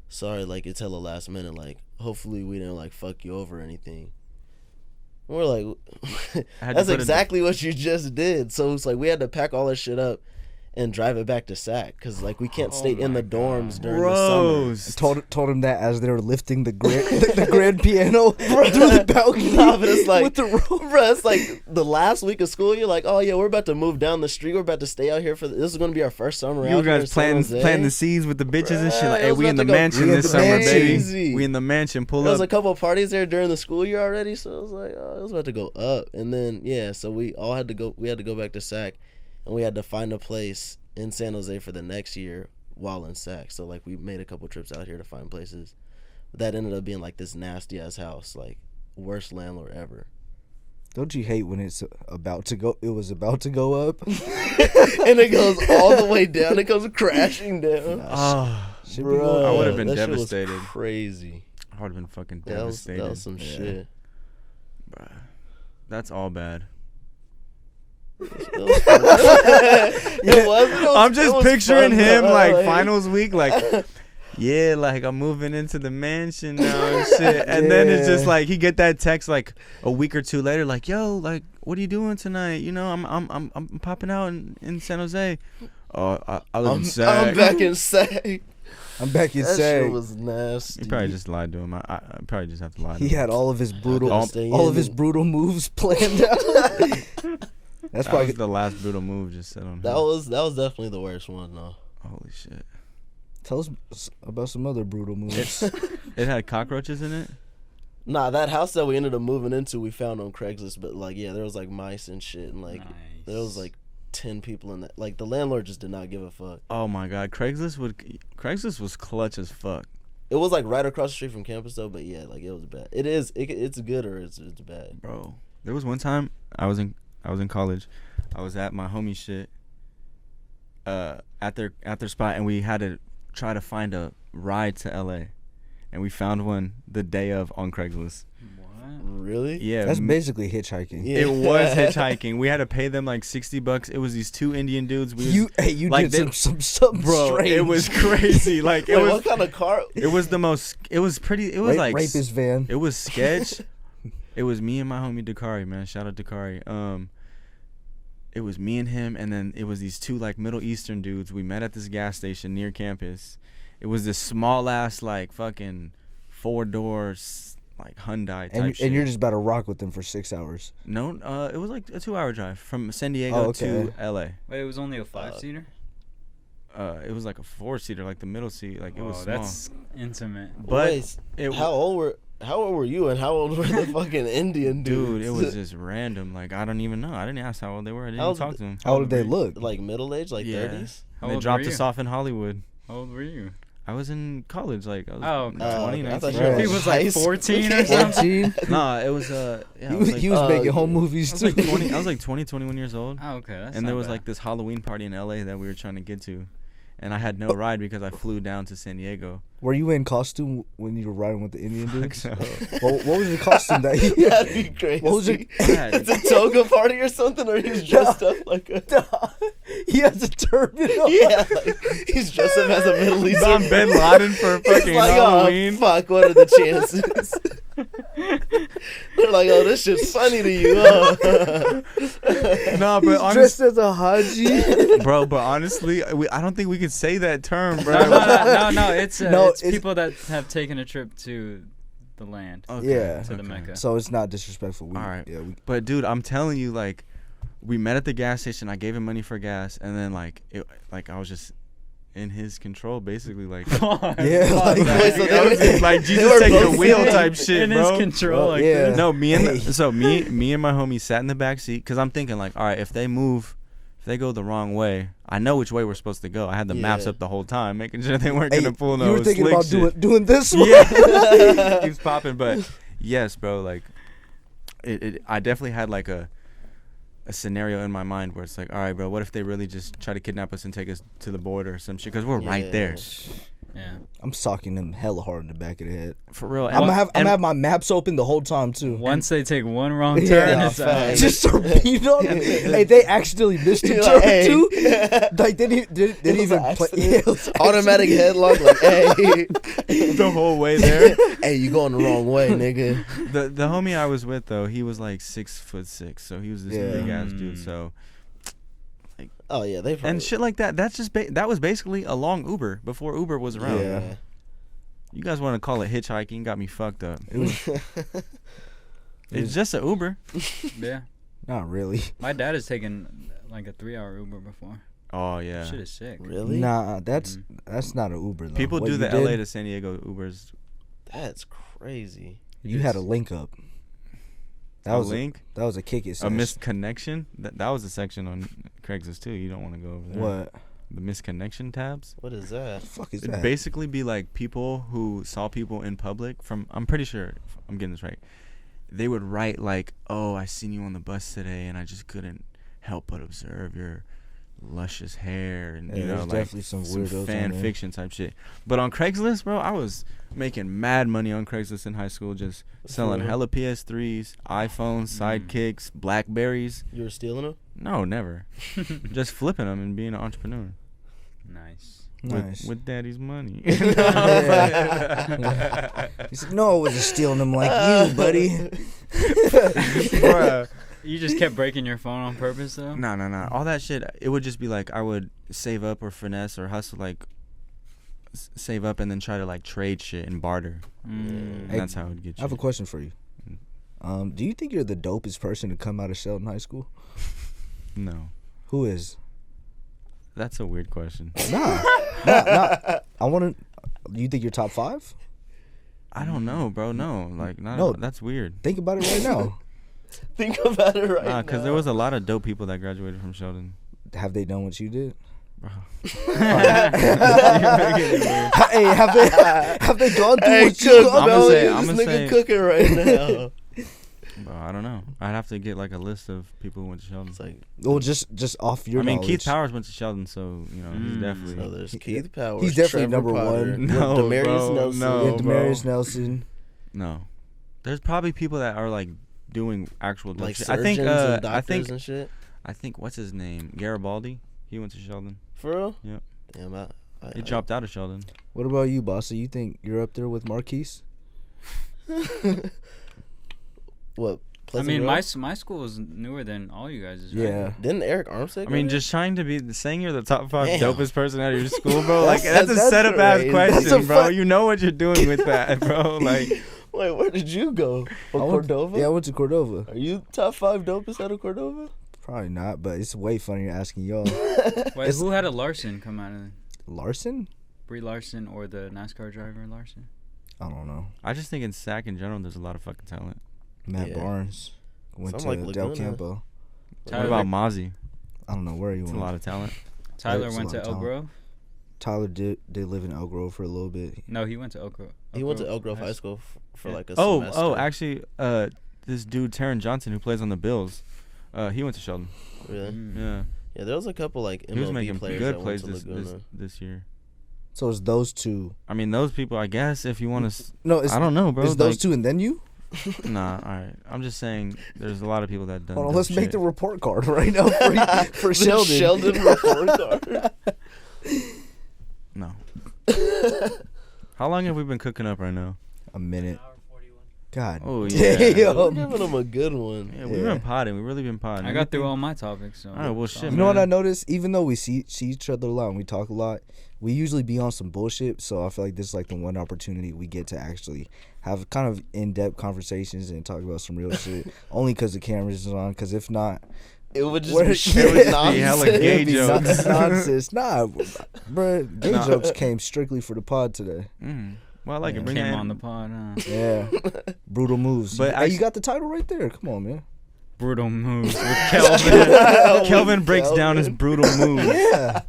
sorry, like it's hella last minute, like hopefully we didn't like fuck you over or anything. And we're like, I had to that's put it- exactly what you just did. So it's like we had to pack all this shit up and drive it back to SAC because like we can't stay in the dorms during the summer. Rose. told him that as they were lifting the grand piano through the balcony. Nah, but it's like, with the rope. bro, it's like the last week of school. You're like, oh yeah, we're about to move down the street. We're about to stay out here for this is going to be our first summer. You out here in guys San planting Jose. the seeds with the bitches and shit. Bruh, Like, it hey, was we in about the to go mansion We in this the summer, mansion. baby. We in the mansion. Pull There was up. a couple of parties there during the school year already, so it was like, oh, it was about to go up. And then yeah, so we all had to go. We had to go back to SAC, and we had to find a place in San Jose for the next year while in SAC. So like we made a couple trips out here to find places. But that ended up being like this nasty ass house, like worst landlord ever. Don't you hate when it's about to go? It was about to go up. And it goes all the way down. It comes crashing down. Oh, Should be Bruh, going I up. would've been that shit was devastated. crazy. I would have been fucking That was devastated. some Yeah. shit. Bruh. That's all bad. It was. I'm just picturing fun, him though. like finals week, like, yeah, like I'm moving into the mansion now and shit. And then it's just Yeah. like he get that text like a week or 2 later, like, yo, like, what are you doing tonight? You know, I'm popping out in San Jose. Oh, I live in I'm SAC. back in SAC. I'm back in That SAG. shit was nasty. You probably just lied to him. I probably just have to lie to He him. had all of his brutal, couldn't stay all of in. his brutal moves planned out. That's That probably was the last brutal move just said on That him. was definitely the worst one though. Holy shit. Tell us about some other brutal moves. It had cockroaches in it? Nah, that house that we ended up moving into, we found on Craigslist, but like, yeah, there was like mice and shit, and like there was like 10 people in that. Like the landlord just did not give a fuck. Oh my god, Craigslist was clutch as fuck. It was like right across the street from campus though, but yeah, like it was bad. It's good or it's bad. Bro. There was one time I was in college. I was at my homie shit at their spot, and we had to try to find a ride to LA. And we found one the day of on Craigslist. What? Really? Yeah. That's basically hitchhiking. Yeah. It was hitchhiking. We had to pay them like $60. It was these two Indian dudes. You like did something bro, strange. it was crazy. Like Wait, it was what kind of car? it was the most it was pretty it was like rapist van. it was sketch. It was me and my homie Dakari, man. Shout out Dakari. It was me and him, and then it was these two like Middle Eastern dudes. We met at this gas station near campus. It was this small ass like fucking 4-door like Hyundai type shit. And you're just about to rock with them for 6 hours. No, it was like a 2-hour drive from San Diego to LA. Wait, it was only a 5-seater? It was like a 4-seater, like the middle seat, like it was small. That's intimate. But Wait, how old were you and how old were the fucking Indian dudes? dude, it was just random. Like I don't even know. I didn't ask how old they were. I didn't even talk to them. How old did they look? like middle age, like Yeah. 30s. How They old dropped were us you? off in Hollywood. How old were you? I was in college, like I was Oh, okay. 20, I thought 19. you were Right. He was high like school. 14 or something. 14? Nah, it was He was making home movies I was too. like 20. I was like 20, 21 years old. Oh, okay. That's And there not was bad. like this Halloween party in LA that we were trying to get to, and I had no ride because I flew down to San Diego. Were you in costume when you were riding with the Indian dudes? no. What was your costume that you That'd be crazy. What was it? It's a toga party or something, or he's dressed up like a. He has a turban on. Yeah, like, he's dressed up as a Middle He's Eastern. on Bin Laden for It's fucking like, Halloween. oh fuck, what are the chances? They're like, oh, this shit's funny to you, huh? No, He's but honestly, dressed as a Haji. bro. But honestly, I don't think we could say that term, bro. No, it's it's- people that have taken a trip to the land. Okay, Yeah. To the Mecca. So it's not disrespectful. All right. Yeah, But dude, I'm telling you, like, we met at the gas station. I gave him money for gas, and then like I was just in his control, basically. Like, Yeah, like- Wait, so I was just, like they Jesus were take the both wheel sitting type shit, in bro. his control, like yeah. this. No, me and me and my homie sat in the back seat because I'm thinking like, all right, if they go the wrong way, I know which way we're supposed to go. I had the maps Yeah. up the whole time, making sure they weren't Hey, gonna pull no you were thinking slick about shit. doing this one. Yeah, keeps popping. But yes, bro, like I definitely had like a scenario in my mind where it's like, all right, bro, what if they really just try to kidnap us and take us to the border or some shit? Because we're right there. Yeah. I'm socking him hella hard in the back of the head. For real. I'm gonna have my maps open the whole time too. Once they take one wrong turn, Yeah, it's facts. Just start beating on him. Hey, they accidentally missed a You're turn like, hey. too. Like they didn't It was even an play. accident. Yeah, it was an Automatic headlock, like, hey, the whole way there. hey, you going the wrong way, nigga. The homie I was with though, he was like 6'6", so he was this Yeah. big ass dude. So Oh yeah, they probably, and shit like that. That's just that was basically a long Uber before Uber was around. Yeah. You guys want to call it hitchhiking? Got me fucked up. It was It's just an Uber. Yeah. not really. My dad has taken like a 3-hour Uber before. Oh yeah. Shit is sick. Really? Nah, that's not an Uber though. People What do you the did, LA to San Diego Ubers. That's crazy. You had a link up. That A was link, that was a kick it. a misconnection. That was a section on Craigslist too. You don't want to go over there. What? The misconnection tabs. What is that? The fuck is It'd that? basically be like people who saw people in public from, I'm pretty sure if I'm getting this right, they would write like, oh, I seen you on the bus today and I just couldn't help but observe your luscious hair and Yeah, you know, there's like definitely some weirdos fan on there. fiction type shit. But on Craigslist, bro, I was making mad money on Craigslist in high school, just selling real? hella PS3s, iPhones, Sidekicks, Blackberries. You were stealing them? No, never. Just flipping them and being an entrepreneur. Nice. Nice. With daddy's money. He said, "No, I wasn't stealing them like you, buddy." Bruh. You just kept breaking your phone on purpose, though? No. All that shit, it would just be like I would save up or finesse or hustle like save up and then try to like trade shit and barter. And Hey, that's how it would get I you. have a question for you. Do you think you're the dopest person to come out of Shelton High School? No, Who is? that's a weird question. Nah. I want to. You think you're top 5? I don't know, bro. No, like not. No. That's weird. Think about it right now. Think about it right now. Because there was a lot of dope people that graduated from Sheldon. Have they done what you did? Bro. Hey, have they gone through Hey, what you cook, gone bro. I'ma say- This I'ma nigga say- cooking right now. Bro, I don't know. I'd have to get like a list of people who went to Sheldon. It's like, Well, just off your I mean, knowledge. Keith Powers went to Sheldon, so you know he's definitely. so there's Keith Powers. He's definitely Trevor number Potter, one. No, Demarius bro, Nelson. no. Yeah, Demarius bro. Nelson. No, there's probably people that are like doing actual dope like shit. surgeons and I doctors think and shit. what's his name? Garibaldi. He went to Sheldon. For real? Yep. Damn, He dropped out of Sheldon. What about you, Bossa? You think you're up there with Marquise? What? I Pleasant mean, Grove? my school is newer than all you guys' right? Yeah. Didn't Eric Armstead? I mean, go there? just trying to be saying you're the top 5 Damn. dopest person at your school, bro. Like That's- that's a that's setup ass crazy. question, That's a bro. fu- You know what you're doing with that, bro. Like, Wait, where did you go? I went- Cordova? Yeah, I went to Cordova. Are you top 5 dopest out of Cordova? Probably not, but it's way funnier asking y'all. Wait, who had a Larson come out of it? Larson? Brie Larson or the NASCAR driver Larson? I don't know. I just think in SAC in general, there's a lot of fucking talent. Matt Yeah. Barnes went Sounds to like Del Laguna. Campo. Tyler, What about Mozzie? I don't know where he It's a went. lot of talent. Tyler That's a went lot to of Elk talent. Grove? Tyler did live in Elk Grove for a little bit. No, he went to Elk Grove. He went to Elk Grove High School for Yeah. like a Oh, semester. actually, this dude Taron Johnson who plays on the Bills, he went to Sheldon. Really? Mm. Yeah, Yeah, there was a couple like he was MLB making players good that plays went to Laguna. this year. So it's those two. I mean, those people, I guess, if you want to, No, it's, I don't know, bro. it's those like, two and then you? Nah, all right. I'm just saying, there's a lot of people that done. Hold on, dope let's make shit. the report card right now for The Sheldon. Sheldon report card. No. How long have we been cooking up right now? A minute. God. Oh, damn. yeah. We're giving him a good one. Yeah, we've been potting. We really been potting. I got through all my topics. So All right, well, shit, You know what man. I noticed? Even though we see each other a lot and we talk a lot, we usually be on some bullshit. So I feel like this is like the one opportunity we get to actually have kind of in-depth conversations and talk about some real shit. Only because the cameras is on. Because if not, It would just Where- be straight Yeah. Be hella nonsense. gay it'd be jokes. nonsense. Nah, bro, gay Nah. jokes came strictly for the pod today. Well, I like Yeah. it. Bring came that on in. the pod, huh? Yeah, brutal moves. But Hey, I- you got the title right there. Come on, man. Brutal moves with Kelvin. Kelvin breaks down his Kelvin. brutal moves. Yeah,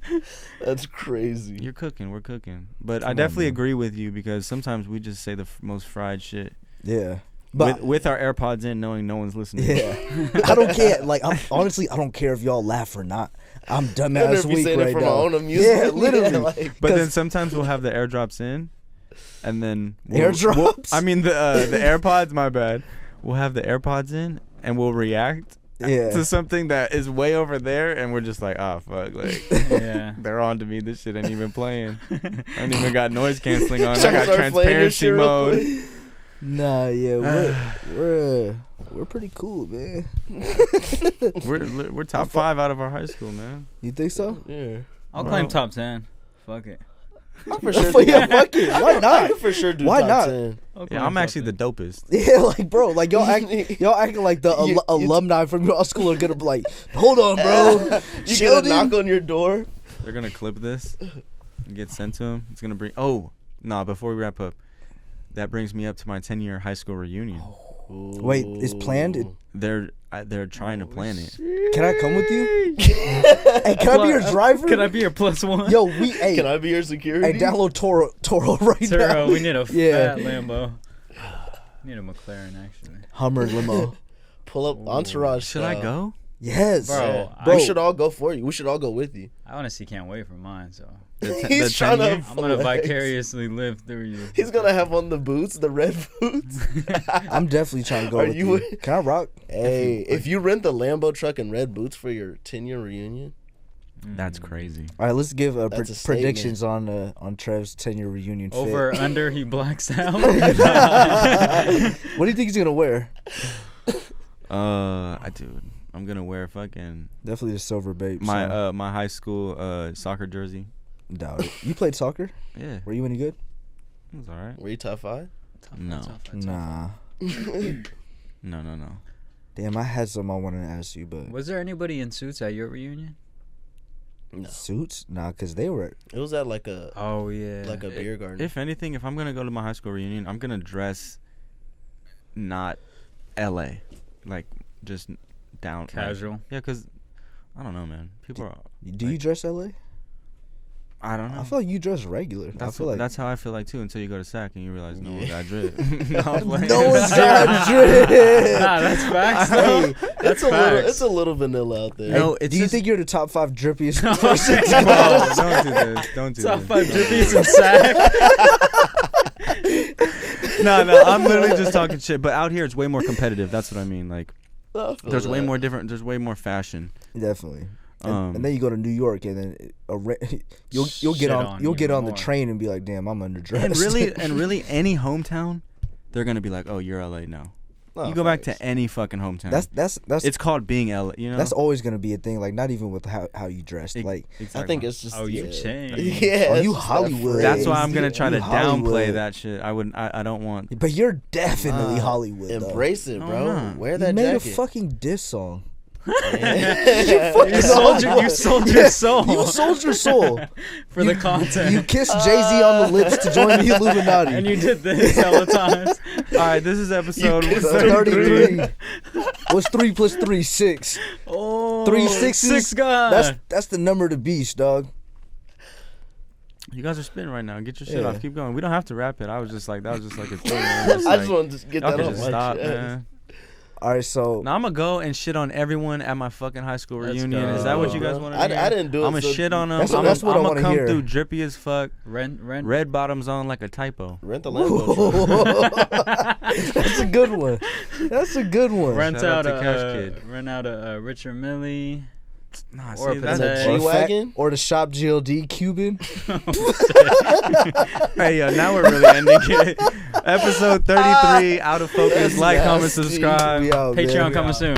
That's crazy. You're cooking. We're cooking. But I Come on, definitely man. agree with you because sometimes we just say the most fried shit yeah. But with our AirPods in, knowing no one's listening. yeah, I don't care. Like, honestly, I don't care if y'all laugh or not. I'm I wonder dumbass if you weak saying right it from now. my own amusement. Yeah, literally. like, But then 'Cause- sometimes we'll have the airdrops in, and then Airdrops? I mean the AirPods. My bad. We'll have the AirPods in, and we'll react Yeah. to something that is way over there, and we're just like, ah, fuck, like Yeah. they're on to me. This shit ain't even playing. I ain't even got noise canceling on. I Start got playing your transparency shit real mode. quick. Nah, yeah, we're pretty cool, man. We're top 5 out of our high school, man. You think so? Yeah. I'll Bro. claim top 10. Fuck it. I for sure Yeah, do- fuck it. Why I not? could for sure do Why top not? 10. I'll Yeah, claim I'm top actually 10. the dopest. Yeah, like, bro, like y'all acting like the You- alumni from your school are gonna be like, hold on, bro. You gonna Sheldon? knock on your door? They're gonna clip this and get sent to him. It's gonna bring. Oh, nah. Before we wrap up, that brings me up to my 10-year high school reunion. Wait, it's planned? They're trying to plan it. Can I come with you? Hey, can I be your driver? Can I be your plus one? Yo, hey, Can I be your security? hey, download Toro right now. Turo, we need a Yeah. fat Lambo. We need a McLaren, actually. Hummer limo. Pull up entourage. Should I go? Yes, Bro, bro. We should all go for you. We should all go with you. I honestly can't wait for mine, so He's trying to. I'm gonna flex. vicariously live through you. He's gonna have on the boots, the red boots. I'm definitely trying to go Are with you- you. Can I rock? Hey, if you rent the Lambo truck and red boots for your 10-year reunion, That's crazy. All right, let's give That's a statement. predictions on Trev's 10-year reunion fit. Over under he blacks out. What do you think he's gonna wear? Dude, I'm gonna wear fucking Definitely the silver babe. my high school soccer jersey. Doubt it. You played soccer? Yeah, Were you any good? it was alright. Were you top 5? No. Nah. No. Damn, I had something I wanted to ask you, but Was there anybody in suits at your reunion? No. suits? Nah, cause they were. It was at like a Oh yeah. beer garden. If anything, if I'm gonna go to my high school reunion, I'm gonna dress not L.A. Like just down Casual. Like, yeah, cause I don't know, man. People are. Do you dress LA? I don't know. I feel like you dress regular. That's I feel like that's how I feel like too. Until you go to SAC and you realize no one Yeah. got drip. No, I'm playing. no one's got drip. Nah, that's facts. Hey, it's facts. it's a little vanilla out there. No, hey, it's do you just- think you're the top 5 drippiest No. person? Whoa, don't do this. Don't do Top this. 5 drippies in sack. No, I'm literally just talking shit. But out here, it's way more competitive. That's what I mean. Like, I feel there's way that. more different. There's way more fashion. Definitely. And then you go to New York, and then you'll Shit get on on you'll get even on the more. train and be like, damn, I'm underdressed. And really, any hometown, they're gonna be like, oh, you're LA now. Oh, You go back to facts. any fucking hometown. that's It's called being LA. You know. that's always gonna be a thing. Like not even with how you dressed. Like I think it's just Oh, you yeah. changed. Yeah, Oh, it's you just that Hollywood. phrase. That's why I'm gonna try You to Hollywood. downplay that shit. I don't want. but you're definitely Nah, Hollywood. Embrace it, No, bro. I'm not. Wear You that made jacket. a fucking diss song. You sold your soul. You sold your soul for the content. You kissed Jay-Z on the lips to join the Illuminati. and you did this hella times. All right, this is episode kissed 33. What's 3 plus 3? 6. Oh, 3 sixes. 6 guys. That's the number of the beast, dog. You guys are spinning right now. Get your shit Yeah. off. Keep going. We don't have to wrap it. That was just a thing. I just wanted to get Y'all that can off just my stop, chest. man. All right, so Now I'm gonna go and shit on everyone at my fucking high school Let's reunion. go. Is that what you guys Bro. want I to hear? didn't do it. I'm gonna so shit on them. That's I'm what I gonna wanna come hear. through drippy as fuck. Rent. Red bottoms on like a typo. Rent the Lambo truck. that's a good one. That's a good one. Rent Shout out out to Cash a Kid. rent out a Richard Millie. Nah, Or see, a that's potato. Or G-Wagon? or the Shop GLD Cuban. Hey, yo, now we're really ending it. Episode 33, Out of Focus. That's Like, comment, nasty. subscribe. We out, man. Patreon coming soon.